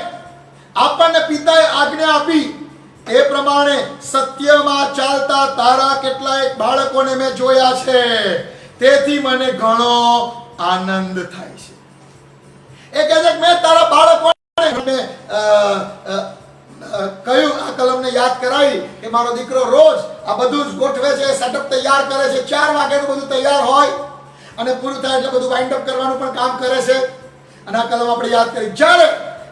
આપણને પિતાએ આજ્ઞા આપી એ પ્રમાણે સત્યમાં ચાલતા તારા કેટલાક બાળકોને મેં જોયા છે, તેથી મને ઘણો આનંદ થાય છે. એ કહે છે કે મેં તારા બાળકોને કહ્યું, આ કલમને યાદ કરાવી કે મારો દીકરો રોજ આ બધું જ ગોઠવે છે, સેટઅપ તૈયાર કરે છે, 4 વાગ્યાનું બધું તૈયાર હોય અને પૂરું થાય એટલે બધું વાઇન્ડ અપ કરવાનું પણ કામ કરે છે. અને આ કલમ આપણે યાદ કરી, જ્યારે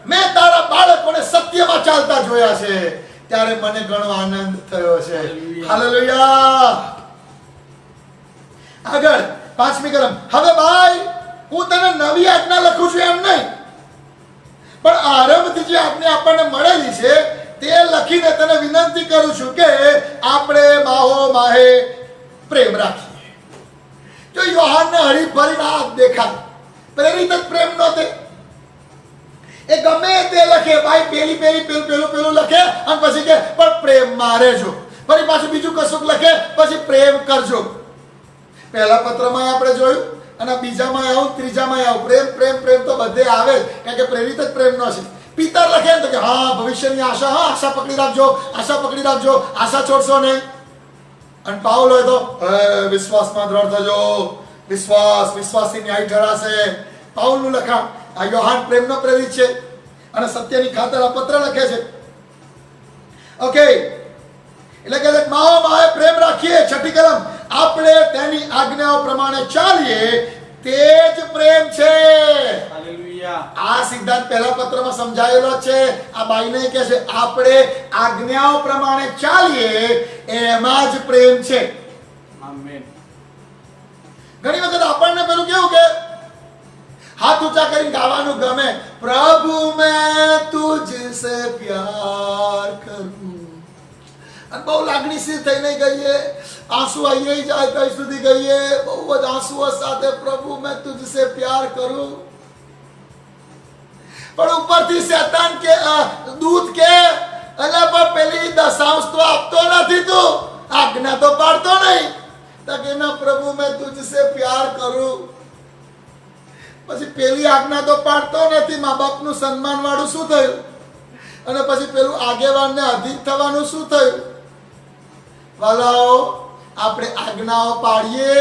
મેં તારા બાળકોને સત્યમાં ચાલતા જોયા છે ત્યારે મને ઘણો આનંદ થયો છે. હાલેલુયા. આગળ પાંચમી કલમ, હવે ભાઈ હું તને નવી આજ્ઞા લખું છું એમ નહીં, પણ આરંભથી જે આજ્ઞા આપણને મળેલી છે તે લખીને તને વિનંતી કરું છું કે આપણે માહો માહે પ્રેમ રાખીએ. જો યોહાનને હરીફરીને આ દેખાય, પ્રેરિત જ પ્રેમ નહોતે. એ ગમે તે લખે, ભાઈ પેલું લખે અને પછી કે પણ પ્રેમમાં રહેજો. ફરી પાછું બીજું કશુંક લખે, પછી પ્રેમ કરજો. પહેલા પત્રમાં આપણે જોયું અને બીજામાં આવું, ત્રીજામાં આવું, પ્રેમ તો બધે આવે જ, કારણ કે પ્રેરિત જ પ્રેમનો છે. પિતર લખે ને તો કે હા ભવિષ્યની આશા, હા આશા પકડી રાખજો, આશા છોડશો નહીં. અને પાઉલ હોય તો વિશ્વાસમાં દ્રઢ થજો, વિશ્વાસથી ન્યાય ઠરાશે. પાઉલનું લખાણ. આ યોહાન પ્રેમનો પ્રેરિત છે અને સત્યની ખાતર આ પત્ર લખે છે. ઓકે, એટલે કે માહો માહે પ્રેમ રાખીએ. છઠ્ઠી કલમ, આપણે તેની આજ્ઞાઓ પ્રમાણે ચાલીએ તે જ પ્રેમ છે. હાલેલુયા. આ સિદ્ધાંત પહેલા પત્રમાં સમજાયેલો છે. આ બાઈને કહે છે આપણે આજ્ઞાઓ પ્રમાણે ચાલીએ એમાં જ પ્રેમ છે. આમેન. ઘણી વખત આપણને પેલું કેવું કે હાથ ઊંચા કરીને ગાવાનું ગમે, પ્રભુ મેં તુझसे પ્યાર કરું. અને બહુ લાગણીશીલ થઈને ગઈએ, આંસુ આવી જાય કઈ સુધી ગઈએ, બહુ જ આંસુઓ સાથે પ્રભુ મેં તુझसे પ્યાર કરું. પણ ઉપરથી શેતાન કે દૂત કે અલા પણ પેલી દશાંશ તો આપતો નથી, તું આજ્ઞા તો પાડતો નહીં. તો કે ના પ્રભુ મેં તુझसे પ્યાર કરું. પછી પેલી આજ્ઞા તો પાડતો નથી, મા બાપનું સન્માન વાળું શું થયું? અને પછી પેલું આગેવાનને અધીન થવાનું શું થયું? વાલાઓ, આપણે આજ્ઞાઓ પાડીએ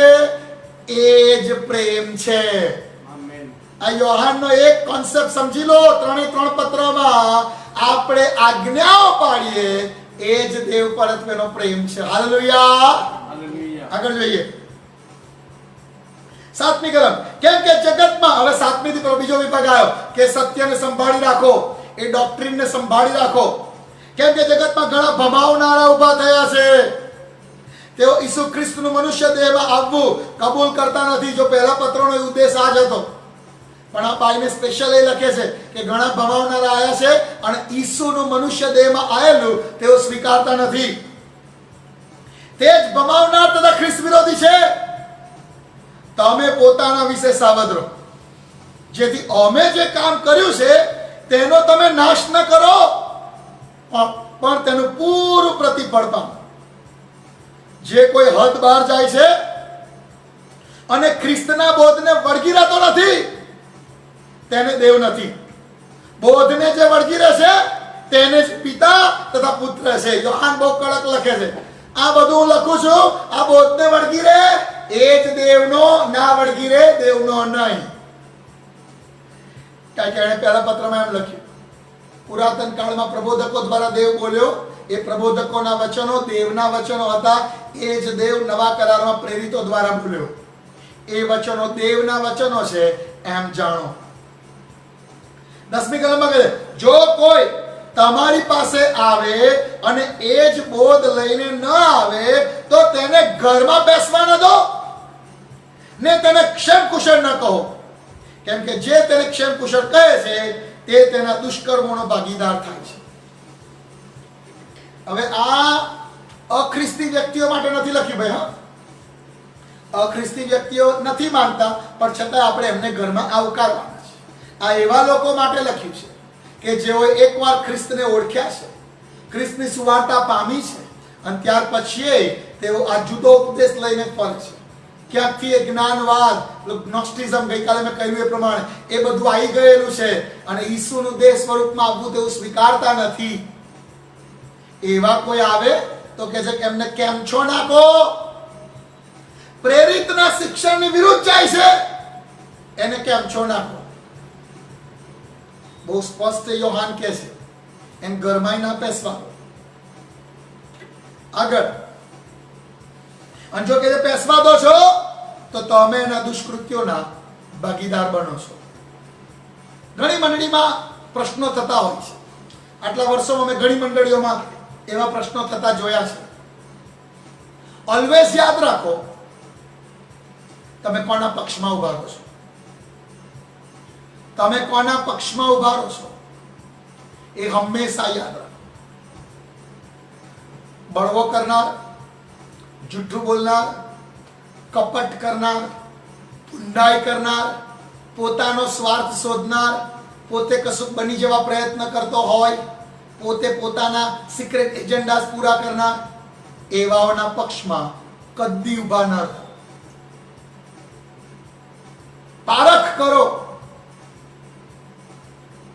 એ જ પ્રેમ છે. આમેન. આ યોહાનનો એક કોન્સેપ્ટ સમજી લો. 3 પત્રમાં આપણે આજ્ઞાઓ પાડીએ એ જ દેવ પરત્વેનો પ્રેમ છે. હાલેલુયા. હાલેલુયા. આગળ જોઈએ. 7મી કલમ, કેમ કે જગતમાં, હવે 7મી થી બીજો વિભાગ આવ્યો કે સત્યને સંભાળી રાખો, એ ડોક્ટ્રીનને સંભાળી રાખો. કેમ કે જગતમાં ઘણા ભમાવનારા ઊભા થયા છે. તેઓ ઈસુ ખ્રિસ્તનું મનુષ્ય દેહમાં આવવું કબૂલ કરતા નથી. જો પહેલા પત્રનો ઉદ્દેશ આ જ હતો, પણ આ બાઈને સ્પેશિયલ એ લખે છે કે ઘણા ભમાવનારા આવ્યા છે અને ઈસુનું મનુષ્ય દેહમાં આવેલું તેઓ સ્વીકારતા નથી. તે જ ભમાવનાર તથા ખ્રિસ્ત વિરોધી છે. તમે પોતાના વિશે સાવધ રહો, જેથી અમે જે કામ કર્યું છે તેનો તમે નાશ ન કરો, પણ તેનું પૂરું પ્રતિફળ પામો. જે કોઈ હદ બહાર જાય છે અને ખ્રિસ્તના બોધને વળગી રહેતો નથી તેને દેવ નથી. બોધને જે વળગી રહેશે તેને જ પિતા તથા પુત્ર છે. યોહાન બહુ કડક લખે છે. આ બધું હું લખું છું, આ બોધને વળગી રહે એ જ દેવનો, ના વળગી રહે દેવનો નહીં. કારણ કે એને પહેલા પત્રમાં એમ લખ્યું. પુરાતન કાળમાં પ્રબોધકો દ્વારા દેવ બોલ્યો, એ પ્રબોધકોના વચનો દેવના વચનો હતા. એ જ દેવ નવા કરારમાં પ્રેરિતો દ્વારા બોલ્યો. એ વચનો દેવના વચનો છે એમ જાણો. 10મી કલમમાં કહે, જો કોઈ તમારી પાસે આવે અને એ જ બોધ લઈને ન આવે તો તેને ઘરમાં બેસવા ન દો ને તેને ક્ષેમ કુશળ ન કહો, કેમ કે જે તેને ક્ષેમ કુશળ કહે છે તે તેના દુષ્કર્મોનો ભાગીદાર થાય છે. હવે આ અખ્રિસ્તી વ્યક્તિઓ માટે નથી લખ્યું ભાઈ. હા, અખ્રિસ્તી વ્યક્તિઓ નથી માનતા પણ છતાં આપણે એમને ઘરમાં આવકારવાના છે. આ એવા લોકો માટે લખ્યું છે કે જેઓએ એકવાર ખ્રિસ્તને ઓળખ્યા છે, ખ્રિસ્તની સુવાર્તા પામી છે અને ત્યાર પછી તેઓ આ જુદો ઉપદેશ લઈને ફરે છે. ક્યાંકથી એ જ્ઞાનવાદ, નોસ્ટિઝમ, ગઈકાલે મેં કહ્યું એ પ્રમાણે એ બધું આવી ગયેલું છે અને ઈસુનું દેહ સ્વરૂપમાં આવવું તેવું સ્વીકારતા નથી. એવા કોઈ આવે તો કે છે કે એમને કેમ છો નાખો. પ્રેરિતના શિક્ષણની વિરુદ્ધ જાય છે, એને કેમ છો નાખો. બહુ સ્પષ્ટ યોહાન કહે છે, એમ ઘરમાં ના પેસવા. આગળ, અને જો કે પેસવા દો છો તો તમે એના દુષ્કૃત્યોના ભાગીદાર બનો છો. ઘણી મંડળીમાં પ્રશ્નો થતા હોય છે. આટલા વર્ષોમાં મેં ઘણી મંડળીઓમાં એવા પ્રશ્નો થતા જોયા છે. ઓલવેઝ યાદ રાખો, તમે કોના પક્ષમાં ઉભા રહો છો. તમે કોના પક્ષમાં ઉભા રહો છો એ હંમેશા યાદ રાખો. બળવો કરનાર, જૂઠું બોલનાર, કપટ કરનાર, ઊંડાઈ કરનાર, પોતાનો સ્વાર્થ શોધનાર, પોતે કશું બની જવા પ્રયત્ન કરતો હોય, પોતે પોતાના સિક્રેટ એજન્ડા પૂરા કરનાર, એવાઓના પક્ષમાં કદી ઊભા ન રહો. પારખ કરો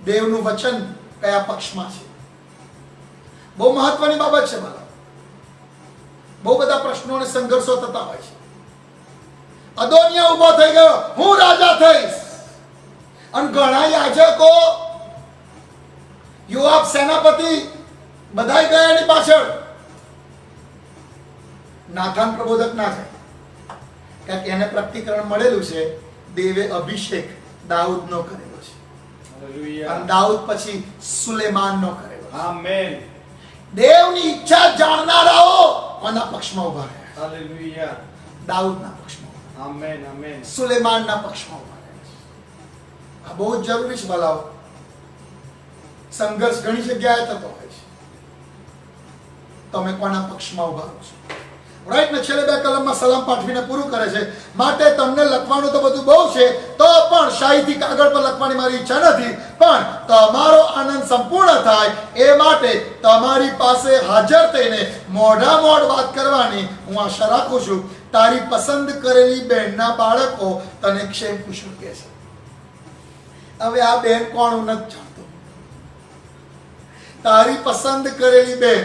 દેવનું વચન કયા પક્ષમાં છે. બહુ મહત્વની બાબત છે મારા. બહુ બધા પ્રશ્નો અને સંઘર્ષો થતા હોય છે. અદોનિયા ઉભો થઈ ગયો, હું રાજા થઈશ, અને ઘણા યાજકો, યોઆબ સેનાપતિ બધાય ગયા એની પાછળ. નાથાન પ્રબોધક ના થાય, કારણ કે એને પ્રતિકરણ મળેલું છે દેવે અભિષેક દાઉદનો કરેલો છે. હાલેલુયા. અને દાઉદ પછી સુલેમાનનો કરેલો છે. આમેન. દેવની ઈચ્છા જાણનારાઓ કોના પક્ષમાં ઉભા રહ્યા? હાલેલુયા. દાઉદના પક્ષમાં, આમેન. આમેન. સુલેમાનના પક્ષમાં ઉભા રહ્યા છે. આ બહુ જ જરૂરી છે ભલાઓ. સંઘર્ષ ઘણી જગ્યાએ થતો હોય છે. તમે કોના પક્ષમાં ઉભા રહો છો? રાઈટ ને છેલ્લે 2 કલમમાં સલામ પાઠવીને પૂરું કરે છે. માટે તમને લખવાનું તો બધું બહુ છે, તો પણ શાહીથી કાગળ પર લખવાની મારી ઈચ્છા નથી, પણ તમારો આનંદ સંપૂર્ણ થાય એ માટે તમારી પાસે હાજર થઈને મોઢામોઢ વાત કરવાની હું આશા રાખું છું. તારી પસંદ કરેલી બહેનના બાળકો તને ક્ષેમ કુશળ કહે છે. હવે આ બહેન કોણ હું નથી જાણતો. તારી પસંદ કરેલી બહેન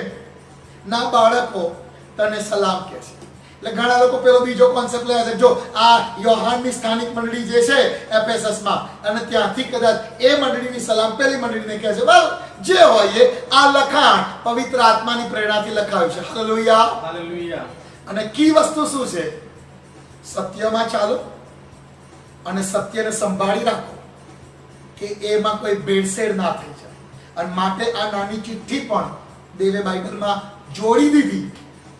ના બાળકો તને સલામ કહે છે. એટલે ઘણા લોકો પેલો બીજો કોન્સેપ્ટ લે છે. જો આ યોહાનની સ્થાનિક મંડળી જે છે એફેસસમાં, અને ત્યાંથી કદાચ એ મંડળીની સલામ પેલી મંડળીને કહે છે. વેલ, જે હોય એ, આ લખાણ પવિત્ર આત્માની પ્રેરણાથી લખાયું છે. હાલેલુયા. હાલેલુયા. અને કી વસ્તુ શું છે? સત્યમાં ચાલો અને સત્યને સંભાળી રાખો કે એમાં કોઈ ભેળસેળ ના થઈ જાય. અને માટે આ નાની ચિઠ્ઠી પણ દેવે બાઇબલમાં જોડી દીધી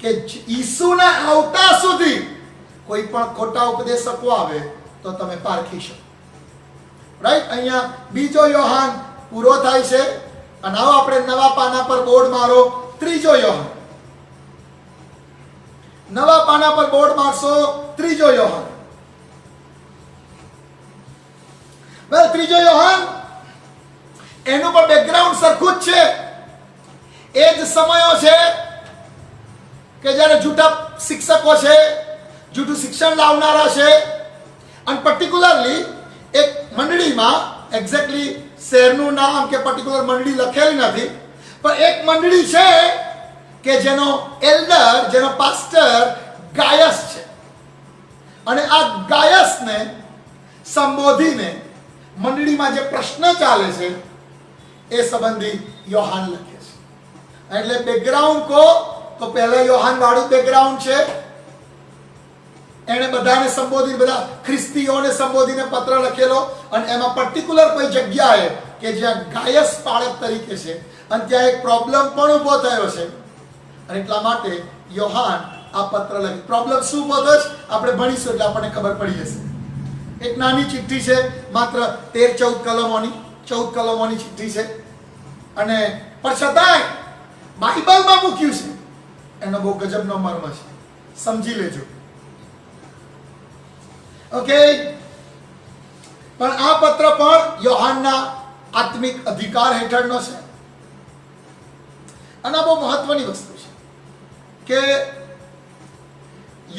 કે ઈસુના આવતા સુધી કોઈ પણ ખોટા ઉપદેશકો આવે તો તમે પારખી શકો. રાઈટ? અહીંયા બીજો યોહાન પૂરો થાય છે અને આવો આપણે નવા પાના પર બોર્ડ મારો. ત્રીજો યોહાન, નવા પાના પર બોર્ડ મારશો. ત્રીજો યોહાન. વેલ, ત્રીજો યોહાન, એનું પણ બેકગ્રાઉન્ડ સરખું જ છે. એ જ સમયો છે કે જ્યારે જૂઠા શિક્ષકો છે, જૂઠું શિક્ષણ લાવનારા છે, અને પર્ટિક્યુલરલી એક મંડળીમાં, એક્ઝેક્ટલી શહેરનું નામ કે પર્ટિક્યુલર મંડળી લખેલી નથી, પણ એક મંડળી છે કે જેનો એલ્ડર, જેનો પાસ્ટર ગાયસ છે. અને આ ગાયસને સંબોધીને મંડળીમાં જે પ્રશ્ન ચાલે છે એ સંબંધી યોહાન લખે છે. એટલે બેકગ્રાઉન્ડ કહો તો પહેલા યોહાન વાળું બેકગ્રાઉન્ડ છે. એને બધાને સંબોધી, બધા ખ્રિસ્તીઓને સંબોધીને પત્ર લખેલો, અને એમાં પર્ટિક્યુલર કોઈ જગ્યાએ કે જ્યાં ગાયસ પાળક તરીકે છે અને ત્યાં એક પ્રોબ્લેમ પણ ઊભો થયો છે, અને એટલા માટે યોહાન આ પત્ર લખે. પ્રોબ્લેમ શું ઊભો થયો છે આપણે ભણીશું એટલે આપણને ખબર પડી જશે. એક નાની ચિઠ્ઠી છે, માત્ર 13-14 કલમોની ચિઠ્ઠી છે, અને પણ છતાંય બાઇબલમાં મૂક્યું છે. એનો બહુ ગજબનો મર્મ છે, સમજી લેજો. ઓકે, પણ આ પત્ર પણ યોહાનના આત્મિક અધિકાર હેઠળનો છે. અને આ બહુ મહત્વની વસ્તુ છે કે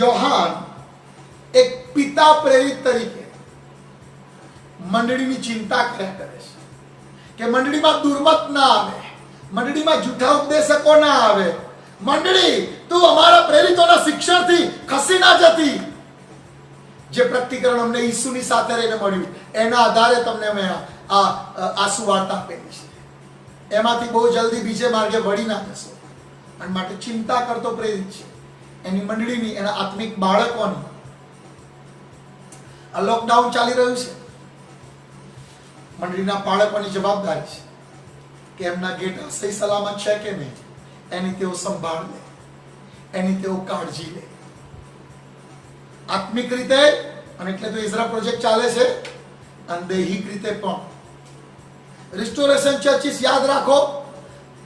યોહાન એક પિતા પ્રેરિત તરીકે મંડળીની ચિંતા કર્યા કરે છે કે મંડળીમાં દુર્મત ના આવે, મંડળીમાં જૂઠા ઉપદેશકો ના આવે, મંડળી તું અમારા પ્રેરિતોના શિક્ષણથી ખસી ના જતી. જે પ્રકટીકરણ અમને ઈસુની સાથે રહીને મળ્યું એના આધારે તમને અમે આ સુવાર્તા આપેલી છે. એમાંથી બહુ જલ્દી બીજે માર્ગે વળી ના જશો. અને માટે ચિંતા કરતો પ્રેરિત છે એની મંડળીની, એના આત્મિક બાળકોની. આ લોકડાઉન ચાલી રહ્યું છે, મંડળીના બાળકોની જવાબદારી છે કે એમના ગેટા સહી સલામત છે કે નહીં એની તેઓ સંભાળ લે, એની તેઓ કાળજી લે. આત્મિક રીતે, અને એટલે તો ઇઝરા પ્રોજેક્ટ ચાલે છે, અને દૈહિક રીતે પણ. રિસ્ટોરેશન ચર્ચિસ યાદ રાખો,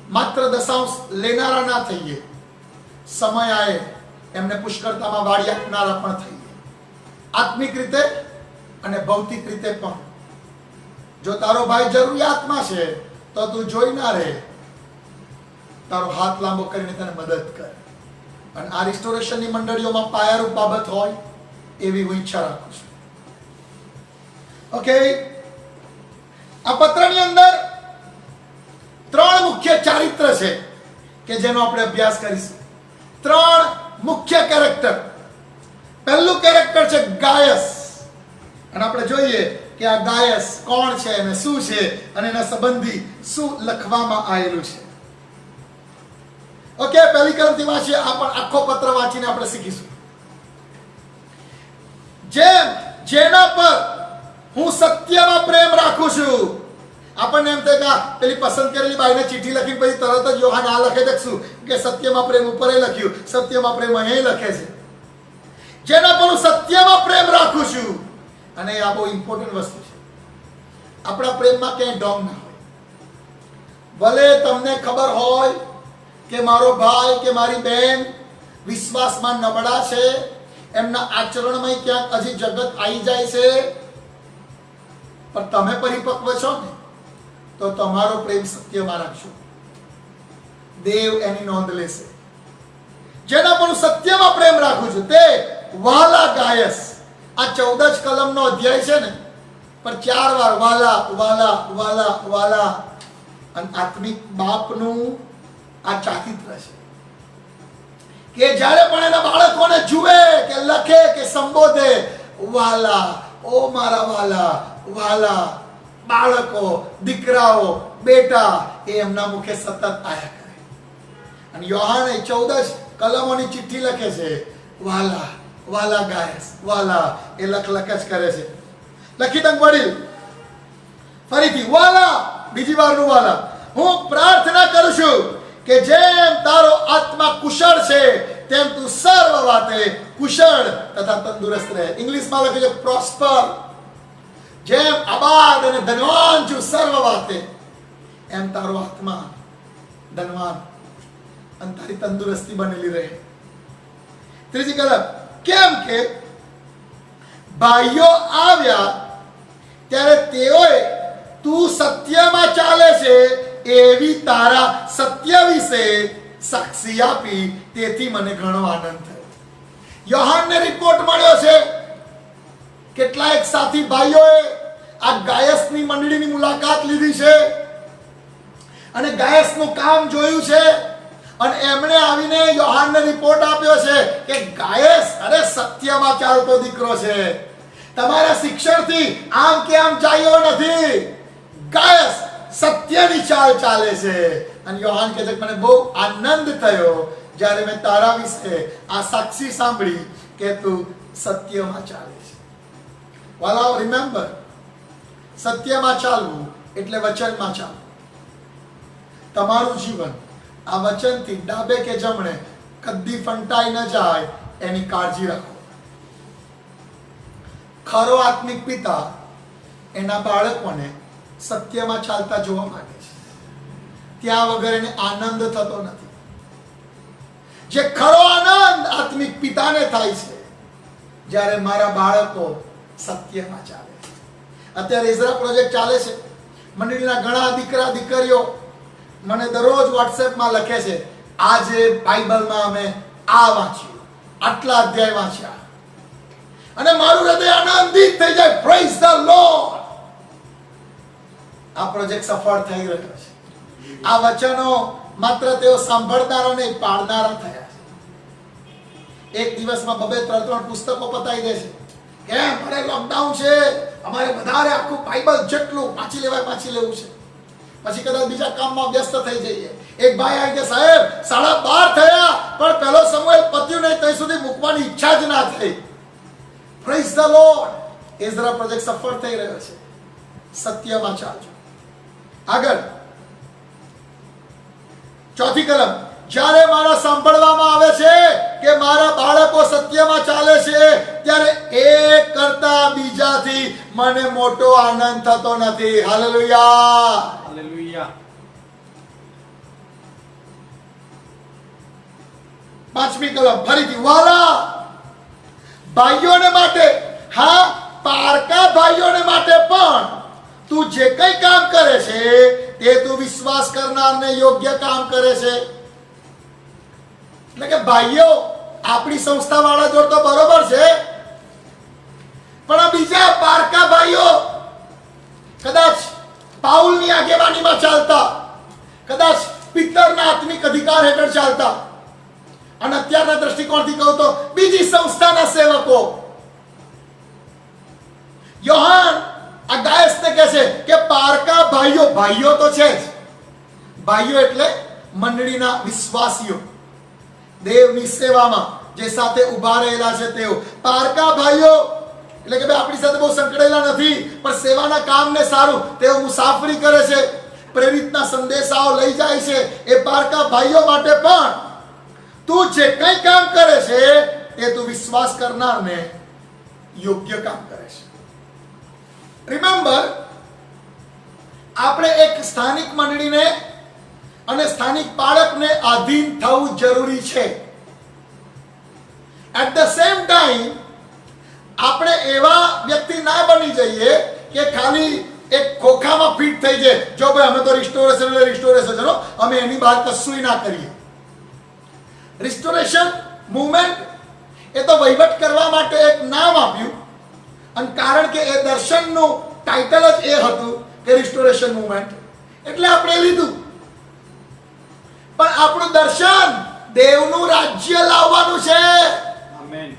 માત્ર દશાંશ લેનારા ના થઈએ, સમય આવે એમને પુષ્કળતામાં વાળી આપનારા પણ થઈએ. આત્મિક રીતે અને ભૌતિક રીતે પણ. જો તારો ભાઈ જરૂરિયાતમાં છે તો તું જોઈ ના રહે, તારો હાથ લાંબો કરીને તને મદદ કર. અને આ રિસ્ટોરેશનની મંડળીઓમાં પાયારૂપ બાબત હોય એવી હું ઈચ્છા રાખું છું. ઓકે, આ પત્રની અંદર 3 મુખ્ય ચારિત્ર છે કે જેનો આપણે અભ્યાસ કરીશું. 3 મુખ્ય કેરેક્ટર. પહેલું કેરેક્ટર છે ગાયસ, અને આપણે જોઈએ કે આ ગાયસ કોણ છે અને શું છે અને એના સંબંધી શું લખવામાં આવેલું છે. ઓકે, પહેલી કલમથી વાંચીએ. આ પણ આખો પત્ર વાંચીને આપણે શીખીશું. જેના પર હું સત્યમાં પ્રેમ રાખું છું. આપણને એમ થાય કે પેલી પસંદ કરેલી બાઈને ચિઠ્ઠી લખી પછી તરત જ યોહાન આ લખે દેખશું કે સત્યમાં પ્રેમ ઉપર લખ્યું, સત્યમાં પ્રેમ અહીં લખે છે. જેના પર હું સત્યમાં પ્રેમ રાખું છું. અને આ બહુ ઇમ્પોર્ટન્ટ વસ્તુ છે. આપણા પ્રેમમાં ક્યાંય ઢોંગ ના હોય. ભલે તમને ખબર હોય કે મારો ભાઈ કે મારી બહેન વિશ્વાસમાં નબળા છે, એમના આચરણમાં ક્યાંક હજી જગત આવી જાય છે, પણ તમે પરિપક્વ છો ને તો તમારો પ્રેમ સત્યમાં રાખશો. દેવ એની નોંધ લેશે. જેના પર હું સત્યમાં પ્રેમ રાખું છું તે વાલા ગાયસ. આ 14 જ કલમનો અધ્યાય છે ને, પણ 4 વાર વાલા વાલા વાલા વાલા. અને આત્મિક બાપનું આ ચારિત્ર છે કે જ્યારે પણ એના બાળકોને જુએ કે લખે કે સંબોધે, વાલા, ઓ મારા વાલા, વાલા. બાળકો, દીકરાઓ, બેટા એ એમના મુખે સતત આયા કરે. અને યોહાને 14 કલમોની ચિઠ્ઠી લખે છે. વાલા વાલા ગાયસ, વાલા એ લખ જ કરે છે. લખી દંગ વડીલ ફરીથી વાલા, બીજી વારનું વાલા. હું પ્રાર્થના કરું છું કે જેમ તારો આત્મા કુશળ છે તેમ તું સર્વ વાતે કુશળ તથા તંદુરસ્ત રહે. ઇંગ્લિશમાં લખ્યું છે પ્રોસ્પર. જેમ આબાદ અને ધનવાન છું સર્વ વાતે, એમ તારો આત્મા ધનવાન અને તારી તંદુરસ્તી બનેલી રહે. ત્રીજી કલમ. કેમ કે ભાઈઓ આવ્યા ત્યારે તેઓએ તું સત્યમાં ચાલે છે એવી તારા સત્ય વિશે સાક્ષી આપી, તેથી મને ઘણો આનંદ થયો. યોહાનને રિપોર્ટ મળ્યો છે. કેટલાક સાથી ભાઈઓએ આ ગાયસની મંડળીની મુલાકાત લીધી છે અને ગાયસનું કામ જોયું છે, અને એમણે આવીને યોહાનને રિપોર્ટ આપ્યો છે કે ગાયસ અરે સત્યમાં ચાલતો દીકરો છે, તમારા શિક્ષણથી આમ કે આમ ચાલ્યો નથી. ગાયસ સત્યની ચાલ ચાલે છે. અને યોહાન કહે છે કે મને બહુ આનંદ થયો જ્યારે મેં તારા વિશે આ સાક્ષી સાંભળી કે તું સત્યમાં ચાલે છે. વાલાઓ, રિમેમ્બર, સત્યમાં ચાલવું એટલે વચનમાં ચાલવું. તમારું જીવન આ વચનથી ડાબે કે જમણે કદી ફંટાઈ ન જાય એની કાળજી રાખો. ખરો આત્મિક પિતા એના બાળકોને સત્યમાં ચાલતા જોવા માંગે છે. ત્યાં વગર એને આનંદ થતો નથી. જે ખરો આનંદ આત્મિક પિતાને થાય છે જ્યારે મારા બાળકો સત્યમાં ચાલે છે. અત્યારે ઇઝરા પ્રોજેક્ટ ચાલે છે. મંડળીના ઘણા દીકરા દીકરીઓ મને દરરોજ વોટ્સએપમાં લખે છે, આજે બાઇબલમાં અમે આ વાંચ્યું, આટલા અધ્યાય વાંચ્યા, અને મારું હૃદય આનંદિત થઈ જાય. Praise the lord. આ પ્રોજેક્ટ સફળ થઈ રહ્યો છે. આ વચનો માત્ર તેઓ સાંભળનારા નહીં, પાડનારા થયા છે. એક દિવસમાં 2-3 પુસ્તકો પતાવી દે છે. કેમ? અરે લોકડાઉન છે, અમારે વધારે આખું બાઇબલ જેટલું વાંચી લેવું છે. પછી કદાચ બીજા કામમાં વ્યસ્ત થઈ જઈએ. એક ભાઈ આવી કે સાહેબ 12:30 થયા પણ પહેલો સમૂહ પત્યું નહીં, ત્યાં સુધી મૂકવાની ઈચ્છા જ ના થઈ. Praise the Lord. Ezra project સફળ થઈ રહ્યો છે. સત્યમાં ચાલજો. આગળ ચોથી કલમ. જ્યારે મારા સાંભળવામાં આવે છે કે મારા બાળકો સત્યમાં ચાલે છે, ત્યારે એક કરતા બીજાથી મને મોટો આનંદ થતો નથી. હાલેલુયા. હાલેલુયા. 5મી કલમ ફરીથી. વાલા ભાઈઓને માટે, હા, પારકા ભાઈઓને માટે પણ તું જે કંઈ કામ કરે છે તે તું વિશ્વાસ કરનારને યોગ્ય કામ કરે છે. એટલે કે ભાઈઓ આપણી સંસ્થા વાળા જોડ તો બરોબર છે, પણ આ બીજા પારકા ભાઈઓ કદાચ પાઉલની આગેવાનીમાં ચાલતા, કદાચ પિત્તરના આત્મિક અધિકાર હેઠળ ચાલતા, અને અત્યારના દ્રષ્ટિકોણથી કહું તો બીજી સંસ્થાના સેવકો. યોહાન આ ગાયસને કહે છે કે પારકા ભાઈઓ, ભાઈઓ તો છે જ, ભાઈઓ એટલે મંડળીના વિશ્વાસીઓ, દેવની સેવામાં જે સાથે ઉભા રહેલા છે તેઓ. પારકા ભાઈઓ એટલે કે ભાઈ આપણી સાથે બહુ સંકળાયેલા નથી, પણ સેવાના કામને સારું તેઓ મુસાફરી કરે છે, પ્રેરિતના સંદેશાઓ લઈ જાય છે. એ પારકા ભાઈઓ માટે પણ તું જે કંઈ કામ કરે છે તે તું વિશ્વાસ કરનારને યોગ્ય કામ કરે છે. રિમેમ્બર, આપણે એક સ્થાનિક મંડળીને અને સ્થાનિક બાળકને આધીન થવું જરૂરી છે. એટ ધ સેમ ટાઈમ આપણે એવા વ્યક્તિ ના બની જઈએ કે ખાલી એક ખોખામાં ફિટ થઈ જાય. જો ભાઈ અમે તો રિસ્ટોરેશન એટલે રિસ્ટોરેશન છે, અમે એની બહાર કશું ના કરીએ. રિસ્ટોરેશન મુવમેન્ટ એ તો વહીવટ કરવા માટે એક નામ આપ્યું, અને કારણ કે એ દર્શનનું ટાઇટલ જ એ હતું કે રિસ્ટોરેશન મુવમેન્ટ, એટલે આપણે લીધું. પણ આપણું દર્શન દેવનું રાજ્ય લાવવાનું છે. આમેન.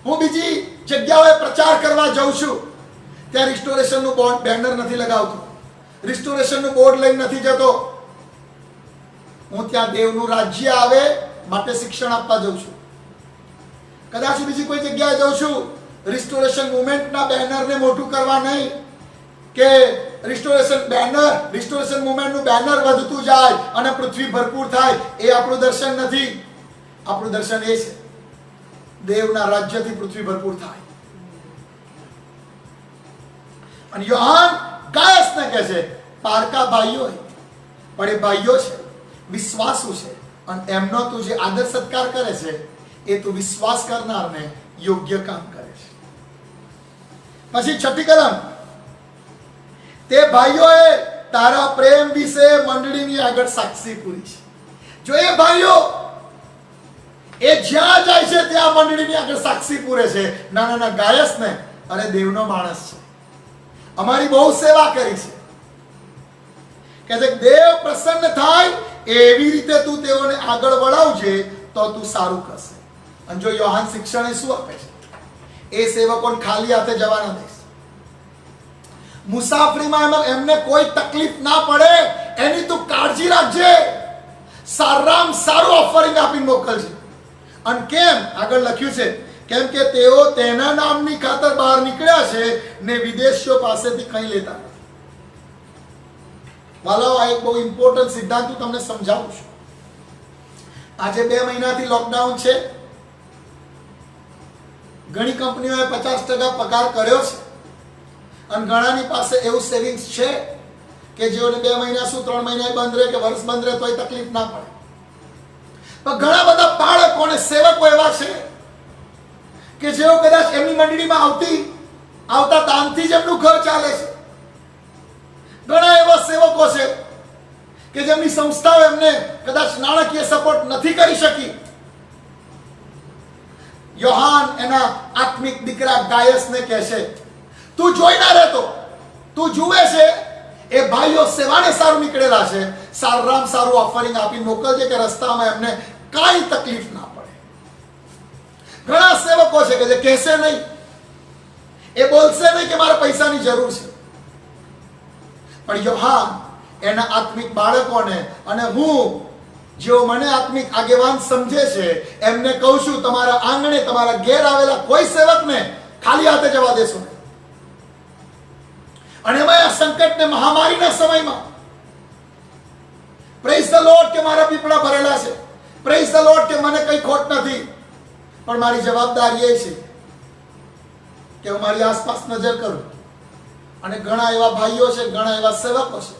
હું બીજી જગ્યાએ પ્રચાર કરવા જાઉં છું, ત્યાં રિસ્ટોરેશનનું બોર્ડ, બેનર નથી લગાવતો, રિસ્ટોરેશનનું બોર્ડ લઈને નથી જતો. હું ત્યાં દેવનું રાજ્ય આવે માટે શિક્ષણ આપવા જાઉં છું. કદાચ બીજી કોઈ જગ્યાએ જાઉં છું, રિસ્ટોરેશન મુવમેન્ટના બેનરને મોટું કરવા નહીં, કે રિસ્ટોરેશન મુવમેન્ટનું બેનર વધતું જાય અને પૃથ્વી ભરપૂર થાય, એ આપણું દર્શન નથી. આપણું દર્શન એ છે દેવના રાજ્યથી પૃથ્વી ભરપૂર થાય. અને યોહાન ગાયસને કહે છે પારકા ભાઈઓ, પણ એ ભાઈઓ છે, વિશ્વાસુ છે, અને એમનો તું જે આદર સત્કાર કરે છે એ તું વિશ્વાસ કરનારને યોગ્ય કામ કરે છે. પછી 6ઠી કલમ. તે ભાઈઓએ તારા પ્રેમ વિશે મંડળીની આગળ સાક્ષી પૂરી છે. જો એ ભાઈઓ એ જ્યાં જાય છે ત્યાં મંડળીની આગળ સાક્ષી પૂરે છે. નાના ગાયસને, અરે દેવનો માણસ છે, અમારી બહુ સેવા કરી છે, કે દેવ પ્રસન્ન થાય એવી રીતે તું તેઓને આગળ વળાવજે તો તું સારું કરશે. અને જો યોહાન શિક્ષણ શું આપે છે, એ સેવકોને ખાલી હાથે જવા ન દઈશ. મુસાફરીમાં એમને કોઈ તકલીફ ના પડે એની તું કાળજી રાખજે. સારામાં સારું ઓફરિંગ આપીને મોકલજે. અને કેમ આગળ લખ્યું છે, કેમ કે તેઓ તેના નામની ખાતર બહાર નીકળ્યા છે ને વિદેશીઓ પાસેથી કંઈ લેતા નથી. વાલો, આ એક બહુ ઇમ્પોર્ટન્ટ સિદ્ધાંત હું તમને સમજાવું છું. આજે 2 મહિનાથી લોકડાઉન છે. ઘણી કંપનીઓએ 50% પગાર કર્યો છે અને ઘણાની પાસે એવું સેવિંગ્સ છે કે જેઓને 2 મહિના શું 3 મહિના બંધ રહે કે વર્ષ બંધ રહે તોય તકલીફ ના પડે. પણ ઘણા બધા બાળકો અને સેવકો એવા છે કે જેઓ કદાચ એમની મંડળીમાં આવતા દાનથી જ એમનું ઘર ચાલે છે. ઘણા એવા સેવકો છે કે જેમની સંસ્થાઓ એમને કદાચ નાણાકીય સપોર્ટ નથી કરી શકી. યોહાન એના આત્મિક દીકરા ગાયસને કહે છે, તું જોઈ ના રહેતો, તું જુએ છે એ ભાઈઓ સેવાને સારું નીકળેલા છે, સારામાં સારું ઓફરિંગ આપી મોકલજે કે રસ્તામાં એમને કાંઈ તકલીફ ના પડે. ઘણા સેવકો છે કે જે કહેશે નહીં, એ બોલશે નહીં કે મારે પૈસાની જરૂર છે. પણ યોહાન એના આત્મિક બાળકોને અને હું જેઓ મને આત્મિક આગેવાન સમજે છે એમને કહું છું, તમારા આંગણે તમારા ઘેર આવેલા કોઈ સેવકને ખાલી હાથે જવા દેશો નહીં. અને એમાં આ સંકટને મહામારીના સમયમાં પ્રેઝ ધ લોર્ડ કે મારા પીપળા ભરેલા છે, પ્રેઝ ધ લોર્ડ કે મને કઈ ખોટ નથી, પણ મારી જવાબદારી એ છે કે હું મારી આસપાસ નજર કરું. અને ઘણા એવા ભાઈઓ છે, ઘણા એવા સેવકો છે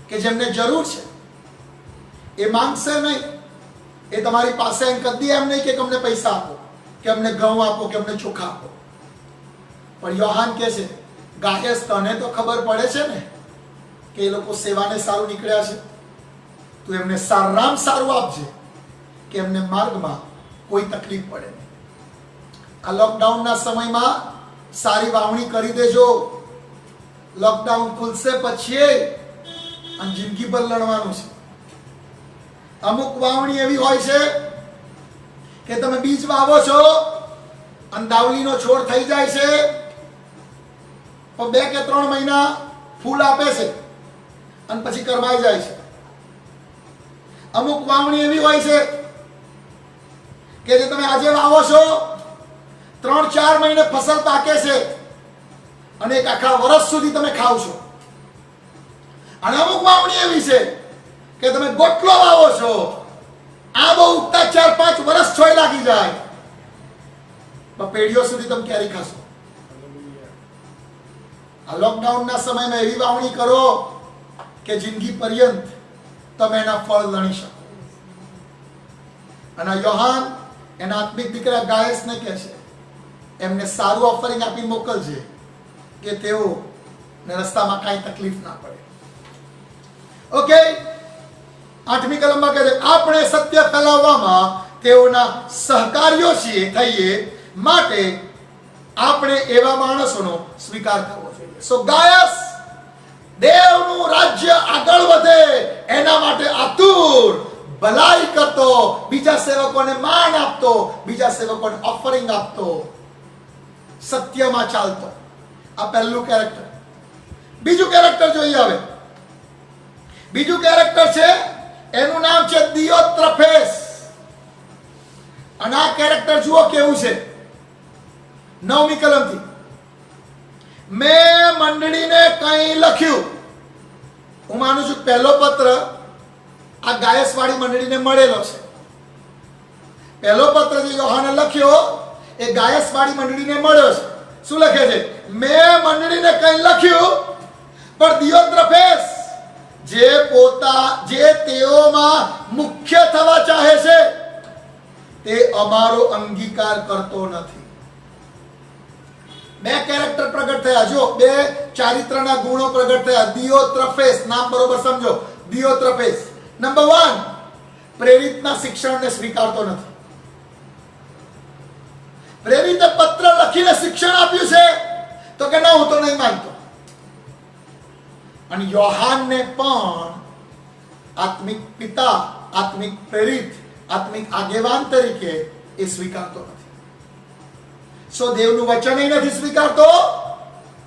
કે જેમને જરૂર છે. એ માંગશે નહીં, એ તમારી પાસે કદી એમ નહીં કે અમને પૈસા આપો, કે અમને ઘઉં આપો, કે અમને ચોખા આપો. પણ યોહાન કહે છે, ગાયસ તને તો ખબર પડે છે ને કે એ લોકો સેવાને સારું નીકળ્યા છે, તું એમને સારામાં સારું આપજે કે એમને માર્ગમાં કોઈ તકલીફ પડે નહીં. આ લોકડાઉનના સમયમાં સારી વાવણી કરી દેજો. લોકડાઉન ખુલશે પછી અને જિંદગીભર લડવાનું છે. અમુક વાવણી એવી હોય છે કે તમે બીજ વાવો છો અને દાવલીનો છોડ થઈ જાય છે, પણ 2 કે 3 મહિના ફૂલ આપે છે અને પછી કરમાઈ જાય છે. અમુક વાવણી એવી હોય છે કે જે તમે આજે વાવો છો 3-4 મહિને ફસલ પાકે છે અને એક આખા વર્ષ સુધી તમે ખાવ છો. અને અમુક વાવણી એવી છે કે તમે ગોટલો વાવો છો, આ બહુ ઉગતા 4-5 વર્ષ છોય લાગી જાય, પણ પેઢીઓ સુધી તમે કેરી ખાશો. આ લોકડાઉનના સમયમાં એવી વાવણી કરો કે જિંદગી પર્યંત તમે એના ફળ લણી શકો. અને યોહાન એના આત્મિક દીકરા ગાયસને કહે છે, એમને સારું ઓફરિંગ આપી મોકલજે કે તેઓ ને રસ્તામાં કાંઈ તકલીફ ના પડે. ઓકે, 8મી કલમમાં કહે છે, આપણે સત્ય ફેલાવવામાં તેઓના સહકારીઓ થઈએ માટે આપણે એવા માણસોનો સ્વીકાર કરવો જોઈએ. સો ગાયસ દેવનું રાજ્ય આગળ વધે એના માટે આતુર, ભલાઈ કરતો, બીજા સેવકોને માન આપતો, બીજા સેવકોને ઓફરિંગ આપતો, સત્યમાં ચાલતો. આ પહેલું કેરેક્ટર. બીજું કેરેક્ટર જોઈએ. હવે બીજું કેરેક્ટર છે, એનું નામ છે દિયોત્રફેસ. અને આ કેરેક્ટર જુઓ કેવું છે. 9મી કલમથી, મેં મંડળીને કંઈ લખ્યું. હું માનું છું પહેલો પત્ર આ ગાયસવાડી મંડળીને મળેલો છે. પહેલો પત્ર જે યોહાને લખ્યો એ ગાયસવાડી મંડળીને મળ્યો છે. શું લખે છે? મેં મંડળીને કંઈ લખ્યું, પણ દિયોત્રફેસ જે તેઓમાં મુખ્ય થવા ચાહે છે તે અમારો અંગીકાર કરતો નથી. 2 કેરેક્ટર પ્રગટ થયા. જો 2 ચારિત્રના ગુણો પ્રગટ થયા. દિયોત્રફેસ નામ બરોબર સમજો. દિયોત્રફેસ નંબર 1, પ્રેરિતના શિક્ષણને સ્વીકારતો નથી. પ્રેરિતે પત્ર લખીને શિક્ષણ આપ્યું છે તો કે ના, હું તો નહીં માનતો. અને યોહાનને પણ આત્મિક પિતા, આત્મિક પ્રેરિત, આત્મિક આગેવાન તરીકે એ સ્વીકારતો નથી. સો દેવનું વચન નથી સ્વીકારતો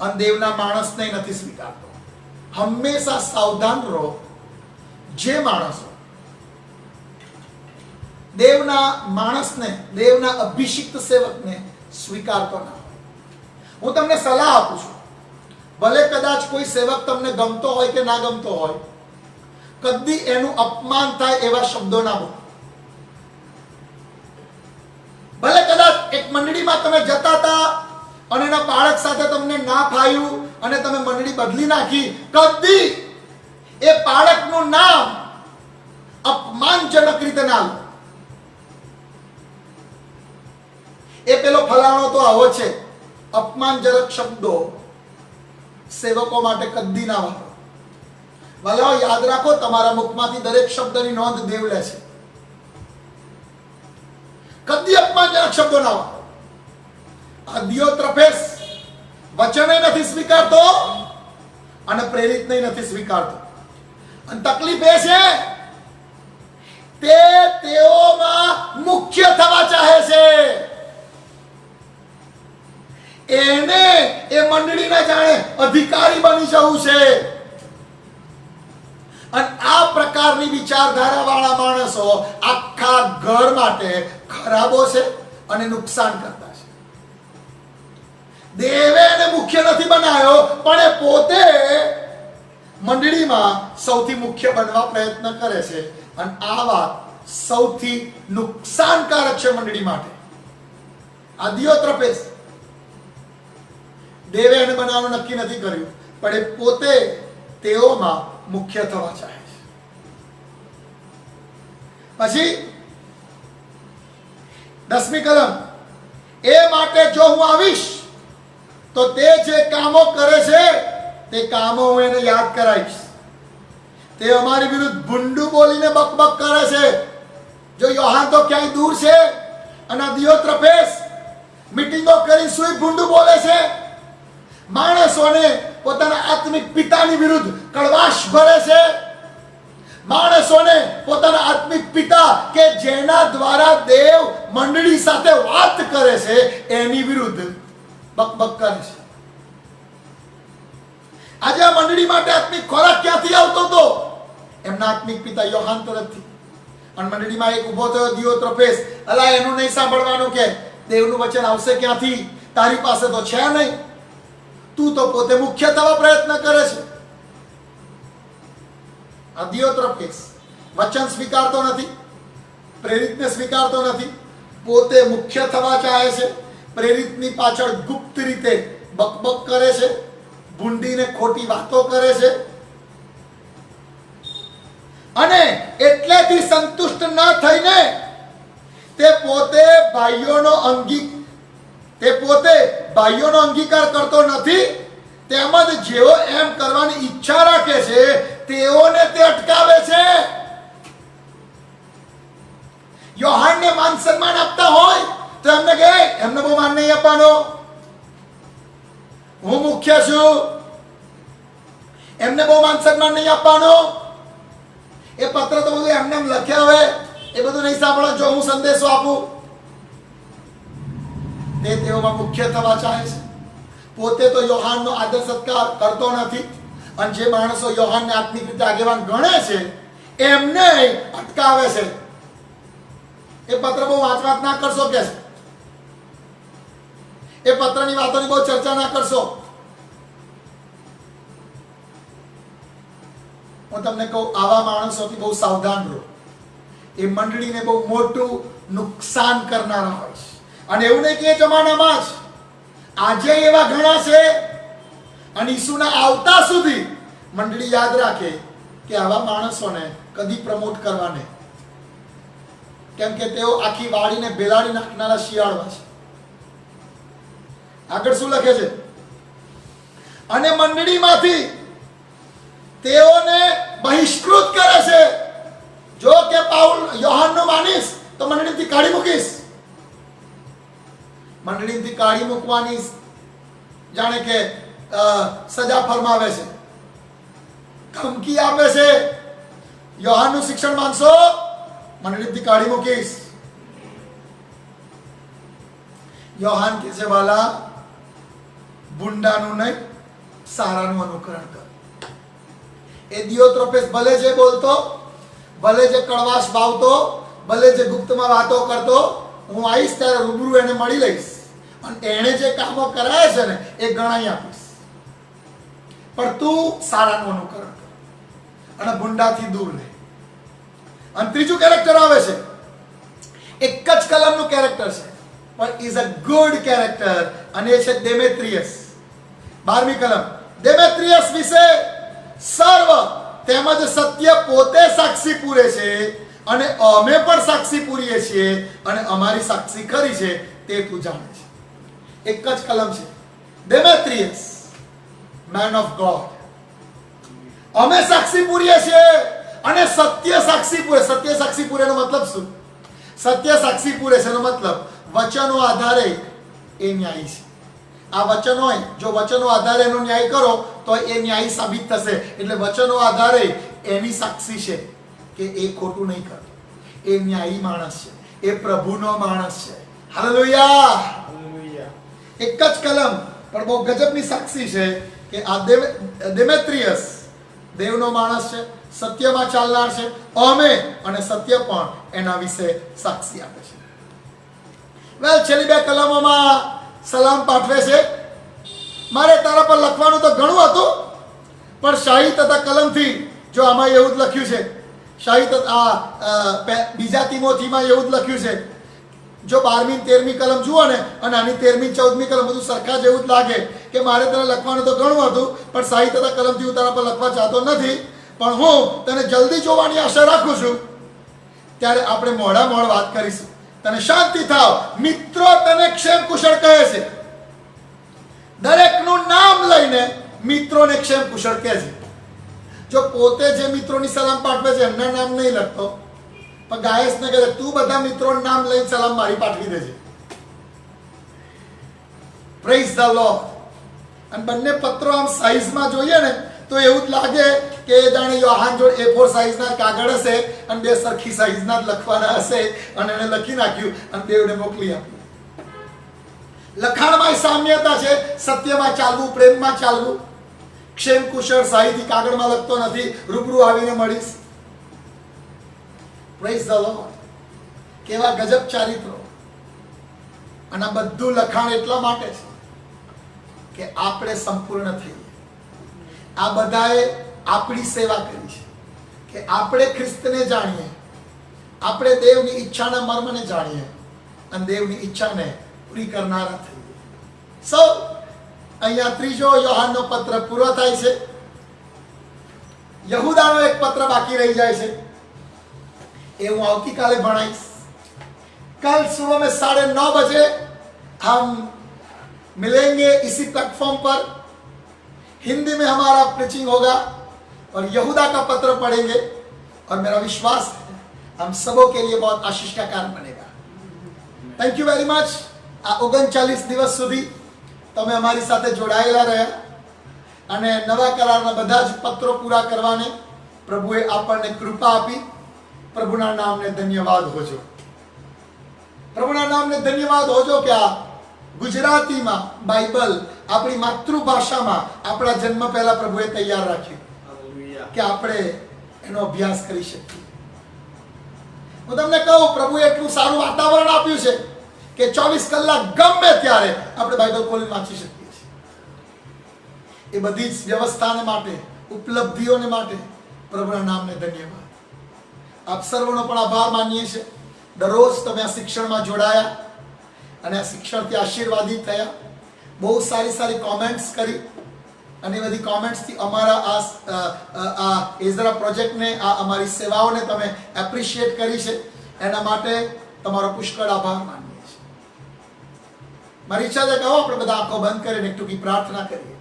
અને દેવના માણસને નથી સ્વીકારતો. હંમેશા સાવધાન રહો. જે માણસો દેવના માણસને, દેવના અભિષિક્ત સેવકને સ્વીકારતો ના હોય, હું તમને સલાહ આપું છું, ભલે કદાચ કોઈ સેવક તમને ગમતો હોય કે ના ગમતો હોય, કદી એનું અપમાન થાય એવા શબ્દો ના બોલો. ભલે કદાચ એક મંડળીમાં તમે જતા હતા અને એના બાળક સાથે તમને ના ફાયું અને તમે મંડળી બદલી નાખી, કદી એ બાળકનું નામ અપમાનજનક રીતે ના લો. એ પેલો ફલાણો તો આવો છે, અપમાનજનક શબ્દો સેવકો માટે કદી ના વાપરો. વાલાઓ, યાદ રાખો, તમારા મુખમાંથી દરેક શબ્દની નોંધ દેવ લે છે. કદી અપમાનજનક શબ્દો ના વાપરો. આ દિયોત્રફેસ વચને નથી સ્વીકારતો અને પ્રેરિતને નથી સ્વીકારતો. અને તકલીફ એ છે, તેઓમાં મુખ્ય થવા ચાહે છે. એને એ મંડળીના જાણે અધિકારી બની જવું છે. અને આ પ્રકારની વિચારધારા વાળા માણસો આખા ઘર માટે ખરાબો છે અને નુકસાન કરતા છે. દેવે એને મુખ્ય નથી બનાવ્યો, પણ એ પોતે મંડળીમાં સૌથી મુખ્ય બનવા પ્રયત્ન કરે છે. અને આ વાત સૌથી નુકસાનકારક છે મંડળી માટે. આ દિયોત્રફેસ દેવે એને બનાવવાનું નક્કી નથી કર્યું, પણ એ પોતે તેઓમાં મુખ્ય થવા ચાહે છે. પછી 10મી કલમ, એ માટે જો હું આવીશ તો તે જે કામો કરે છે તે કામો હું એને યાદ કરાવીશ. તે અમારી વિરુદ્ધ ભૂંડું બોલીને બકબક કરે છે. જો યોહાન તો ક્યાંય દૂર છે અને દિયોત્રફેસ મીટિંગો કરી સુઈ ભૂંડું બોલે છે. માણસોને પોતાના આત્મિક પિતાની વિરુદ્ધ કડવાશ ભરે છે. માણસોને પોતાના આત્મિક પિતા કે જેના દ્વારા દેવ મંડળી સાથે વાત કરે છે એની વિરુદ્ધ બકબક કરે છે. આજે આ મંડળી માટે આત્મિક ખોરાક ક્યાંથી આવતો હતો? એમના આત્મિક પિતા યોહાન તરફથી. અને મંડળીમાં એક ઉભો થયો દિયોત્રફેસ, અલા એનું નહીં સાંભળવાનું કે દેવનું વચન આવશે ક્યાંથી? તારી પાસે તો છે નહીં, તું તો પોતે મુખ્ય થવા પ્રયત્ન કરે છે. આ દિયોત્રફેસ વચન સ્વીકારતો નથી, પ્રેરિતને સ્વીકારતો નથી, પોતે મુખ્ય થવા ચાહે છે. પ્રેરિતની પાછળ ગુપ્ત રીતે બકબક કરે છે, ભૂંડીને ખોટી વાતો કરે છે. અને એટલેથી સંતુષ્ટ ન થઈને તે પોતે ભાઈઓનો અંગીકાર કરતો નથી, તેમજ જેઓ એમ કરવાની ઈચ્છા રાખે છે તેઓને તે અટકાવે છે. યોહાનને માન સન્માન આપતા હોય તો એમને કહે, એમને બહુ માન નહીં આપવાનો, હું મુખ્ય છું, એમને બહુ માન સન્માન નહીં આપવાનો. એ પત્ર તો બધું એમને એમ લખ્યા હોય, એ બધું નહીં સાંભળો. જો હું સંદેશો આપું, તેઓમાં મુખ્ય થવા ચાહે છે. પોતે તો યોહાનનો આદર સત્કાર કરતો નથી. અને જે માણસો યોહાનને આત્મિક રીતે આગેવાન ગણે છે એમને અટકાવે છે. એ પત્ર બહુ વાંચવાત ના કરશો કે છે, એ પત્રની વાતોની બહુ ચર્ચા ના કરશો. હું તમને કહું, આવા માણસોથી બહુ સાવધાન રહો. એ મંડળીને બહુ મોટું નુકસાન કરનારા હોય છે. અને એવું નહીં કે એ જમાનામાં જ, આજે એવા ઘણા છે. અને ઈસુના આવતા સુધી મંડળી યાદ રાખે કે આવા માણસોને કદી પ્રમોટ કરવા નહીં, કેમ કે તેઓ આખી વાડીને બેલાડી નાખનારા શિયાળવા છે. આગળ શું લખે છે? અને મંડળીમાંથી તેઓને બહિષ્કૃત કરે છે. જો કે પાઉલ યોહાનનું માનીશ તો મંડળીથી કાઢી મૂકીશ. મંડળીથી કાઢી મૂકવાની જાણે કે સજા ફરમાવે છે, ધમકી આપે છે. યોહાનનું શિક્ષણ માનશો, મંડળીથી કાઢી મૂકીશ. યોહાન કહે છે, વાલા, ભૂંડાનું નહીં, સારાનું અનુકરણ કરો. એ દિયોત્રોફેસ ભલે જે બોલતો, ભલે જે કડવાશ વાવતો, ભલે જે ગુપ્તમાં વાતો કરતો, હું આવીશ ત્યારે રૂબરૂ એને મળી લઈશ અને એણે જે કામો કરાયા છે ને એ ગણાઈ આપીશ. પણ તું સારાનું અનુકરણ કર અને ભૂંડાથી દૂર રહે. અને ત્રીજું કેરેક્ટર આવે છે, એક જ કલમનું કેરેક્ટર છે પણ ઇઝ અ ગુડ કેરેક્ટર, અને એ છે ડેમેત્રિયસ. 12મી કલમ. ડેમેત્રિયસ વિશે સર્વ તેમજ સત્ય પોતે સાક્ષી પૂરે છે અને અમે પણ સાક્ષી પૂરીએ છીએ અને અમારી સાક્ષી ખરી છે તે તું જાણે છે. એક જ કલમ છે, ડેમેત્રિયસ, મેન ઓફ ગોડ. અમે સાક્ષી પૂરીએ છીએ અને સત્ય સાક્ષી પૂરે. સત્ય સાક્ષી પૂરેનો મતલબ શું? સત્ય સાક્ષી પૂરે છે એનો મતલબ વચનો આધારે એ ન્યાયી છે. આ વચનો હોય, જો વચનો આધારે એનો ન્યાય કરો તો એ ન્યાયી સાબિત થશે. એટલે વચનો આધારે એની સાક્ષી છે કે એ ખોટું નહીં કરતો, એ ન્યાયી માણસ છે, એ પ્રભુનો માણસ છે. હાલેલુયા. હાલેલુયા. એક જ કલમ પણ બહુ ગજબની સાક્ષી છે કે આ ડેમેત્રિયસ દેવનો માણસ છે, સત્યમાં ચાલનાર છે. અમે અને સત્ય પણ એના વિશે સાક્ષી આપે છે. વેલ, છેલ્લી 2 કલમોમાં સલામ પાઠવે છે. મારે તારા પર લખવાનું તો ઘણું હતું, પણ શાહી તથા કલમથી, જો આમાં એવું જ લખ્યું છે, શાહી તથા બીજા તિમોથીમાં એવું જ લખ્યું છે. જો 12મી 13મી કલમ જુઓ ને અને આની 13મી 14મી કલમ બધું સરખા જેવું જ લાગે કે મારે તને લખવાનું તો ઘણું હતું, પણ શાહી તથા કલમથી હું તારા પર લખવા ચાહતો નથી. પણ હું તને જલ્દી જોવાની આશા રાખું છું. ત્યારે આપણે મોડા મોડ વાત કરીશું. તને શાંતિ થાવ. મિત્રો તને ક્ષેમ કુશળ કહે છે. દરેકનું નામ લઈને મિત્રોને ક્ષેમ કુશળ કહે છે. જો પોતે જે મિત્રોની સલામ પાઠવે છે એમના નામ નહીં લખતો, પણ ગાયસને કહે તું બધા મિત્રોનું નામ લઈને સલામ મારી પાઠવી દેજે. Praise the lord. અને બંને પત્રો આમ સાઈઝમાં જોઈએ ને તો એવું જ લાગે કે જાણે યોહાન જોડે A4 સાઈઝના કાગળ હશે અને 2 સરખી સાઈઝના જ લખવાના હશે અને એને લખી નાખ્યું અને બેવને મોકલી આપ્યું. લખાણમાં સામ્યતા છે, સત્યમાં ચાલવું, પ્રેમમાં ચાલવું. ક્ષેમ કુશળ સાહિત્ય કાગળમાં લખતો નથી, રૂબરૂ આવીને મળીશ. Praise the lord. કેવા ગજબ ચારિત્રો. અને આ બધું લખાણ એટલા માટે છે કે આપણે સંપૂર્ણ થઈએ. આ બધાએ આપણી સેવા કરી છે કે આપણે ખ્રિસ્તને જાણીએ, આપણે દેવની ઈચ્છાના મર્મને જાણીએ અને દેવની ઈચ્છાને પૂરી કરનારા થઈએ. સો અહીંયા 3જો યોહાનનો પત્ર પૂરો થાય છે. યહૂદાનો એક પત્ર બાકી રહી જાય છે, એ હું આવતીકાલે ભણાવીશ. कल सुबह में 9:30 बजे हम मिलेंगे इसी प्लेटफॉर्म पर. हिंदी में हमारा प्रीचिंग होगा और यहूदा का पत्र पढ़ेंगे और मेरा विश्वास है हम सबों के लिए बहुत आशीष का कारण बनेगा. Thank you very much. આ 39 દિવસ સુધી તમે અમારી સાથે જોડાયેલા રહ્યા અને નવા કરારના બધા જ પત્રો પૂરા કરવાને પ્રભુએ આપણને કૃપા આપી. પ્રભુના નામને ધન્યવાદ હોજો. પ્રભુના નામને ધન્યવાદ હોજો કે આ ગુજરાતીમાં બાઇબલ આપણી માતૃભાષામાં આપણા જન્મ પહેલા પ્રભુએ તૈયાર રાખ્યું કે આપણે એનો અભ્યાસ કરી શકીએ. હું તમને કહું, પ્રભુએ એટલું સારું વાતાવરણ આપ્યું છે કે 24 કલાક ગમે ત્યારે આપણે બાઇબલ ખોલી વાંચી શકીએ છીએ. એ બધી જ વ્યવસ્થાને માટે, ઉપલબ્ધિઓને માટે પ્રભુના નામને ધન્યવાદ. આપ સર્વનો પણ આભાર માનીએ છીએ. દરરોજ તમે આ શિક્ષણમાં જોડાયા અને આ શિક્ષણથી આશીર્વાદિત થયા. બહુ સારી સારી કોમેન્ટ્સ કરી અને એ બધી કોમેન્ટ્સથી અમારા આ એઝરા પ્રોજેક્ટને, આ અમારી સેવાઓને તમે એપ્રિશિએટ કરી છે. એના માટે તમારો પુષ્કળ આભાર માનીએ છીએ. મારી ઈચ્છા છે કે આપણે બધા આંખો બંધ કરીને એક ટૂંકી પ્રાર્થના કરીએ.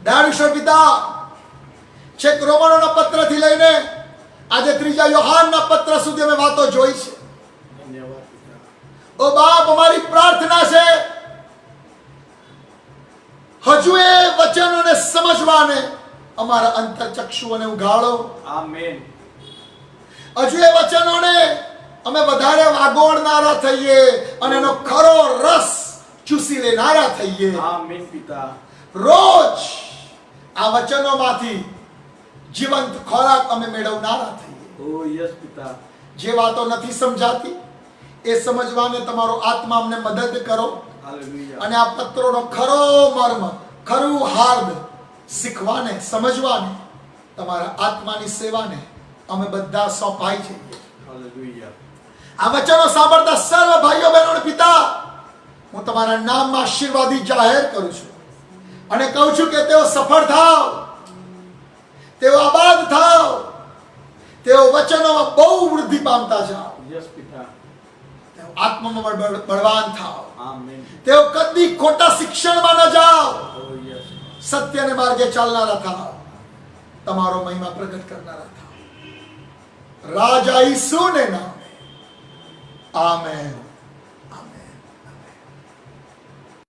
દયાળુ ઈશ્વર પિતા, છેક રોમનોના પત્રથી લઈને આજે 3જા યોહાનના પત્ર સુધી અમે વાતો જોઈ છે. ઓ બાપ, અમારી પ્રાર્થના છે હજુ એ વચનોને સમજવાને અમારા અંતરચક્ષુઓને ઉઘાડો. આમેન. હજુ એ વચનોને અમે વધારે વાગોળનારા થઈએ અને એનો ખરો રસ ચૂસી લેનારા થઈએ. આમેન પિતા. રોજ આ વચનોમાંથી જીવંત ખોરાક અમે મેળવનારા થઈએ. ઓ યસ પિતા. જે વાતો નથી સમજાતી એ સમજવાને તમારો આત્મા અમને મદદ કરો. હાલેલુયા. અને આ પત્રોનો ખરો મર્મ, ખરું હાર્દ શીખવાને, સમજવાને, તમારા આત્માની સેવાને અમે બધા સોંપાઈ જઈએ. હાલેલુયા. આ વચનો સાંભળતા સર્વ ભાઈઓ બહેનો પિતા, હું તમારા નામમાં આશીર્વાદી જાહેર કરું છું અને કહું છું કે તેઓ સફળ થાવ, તેઓ આબાદ થાવ, તેઓ વચનોમાં બહુ વૃદ્ધિ પામતા જાઓ, યસ પિતા. તેઓ આત્મામાં બળવાન થાવ, આમેન. તેઓ કદી ખોટા શિક્ષણમાં ન જાઓ, ઓ યસ. સત્યને માર્ગે ચાલનારા થાવ, તમારો મહિમા પ્રગટ કરનારા થાવ. રાજા ઈસુને નામે આમેન.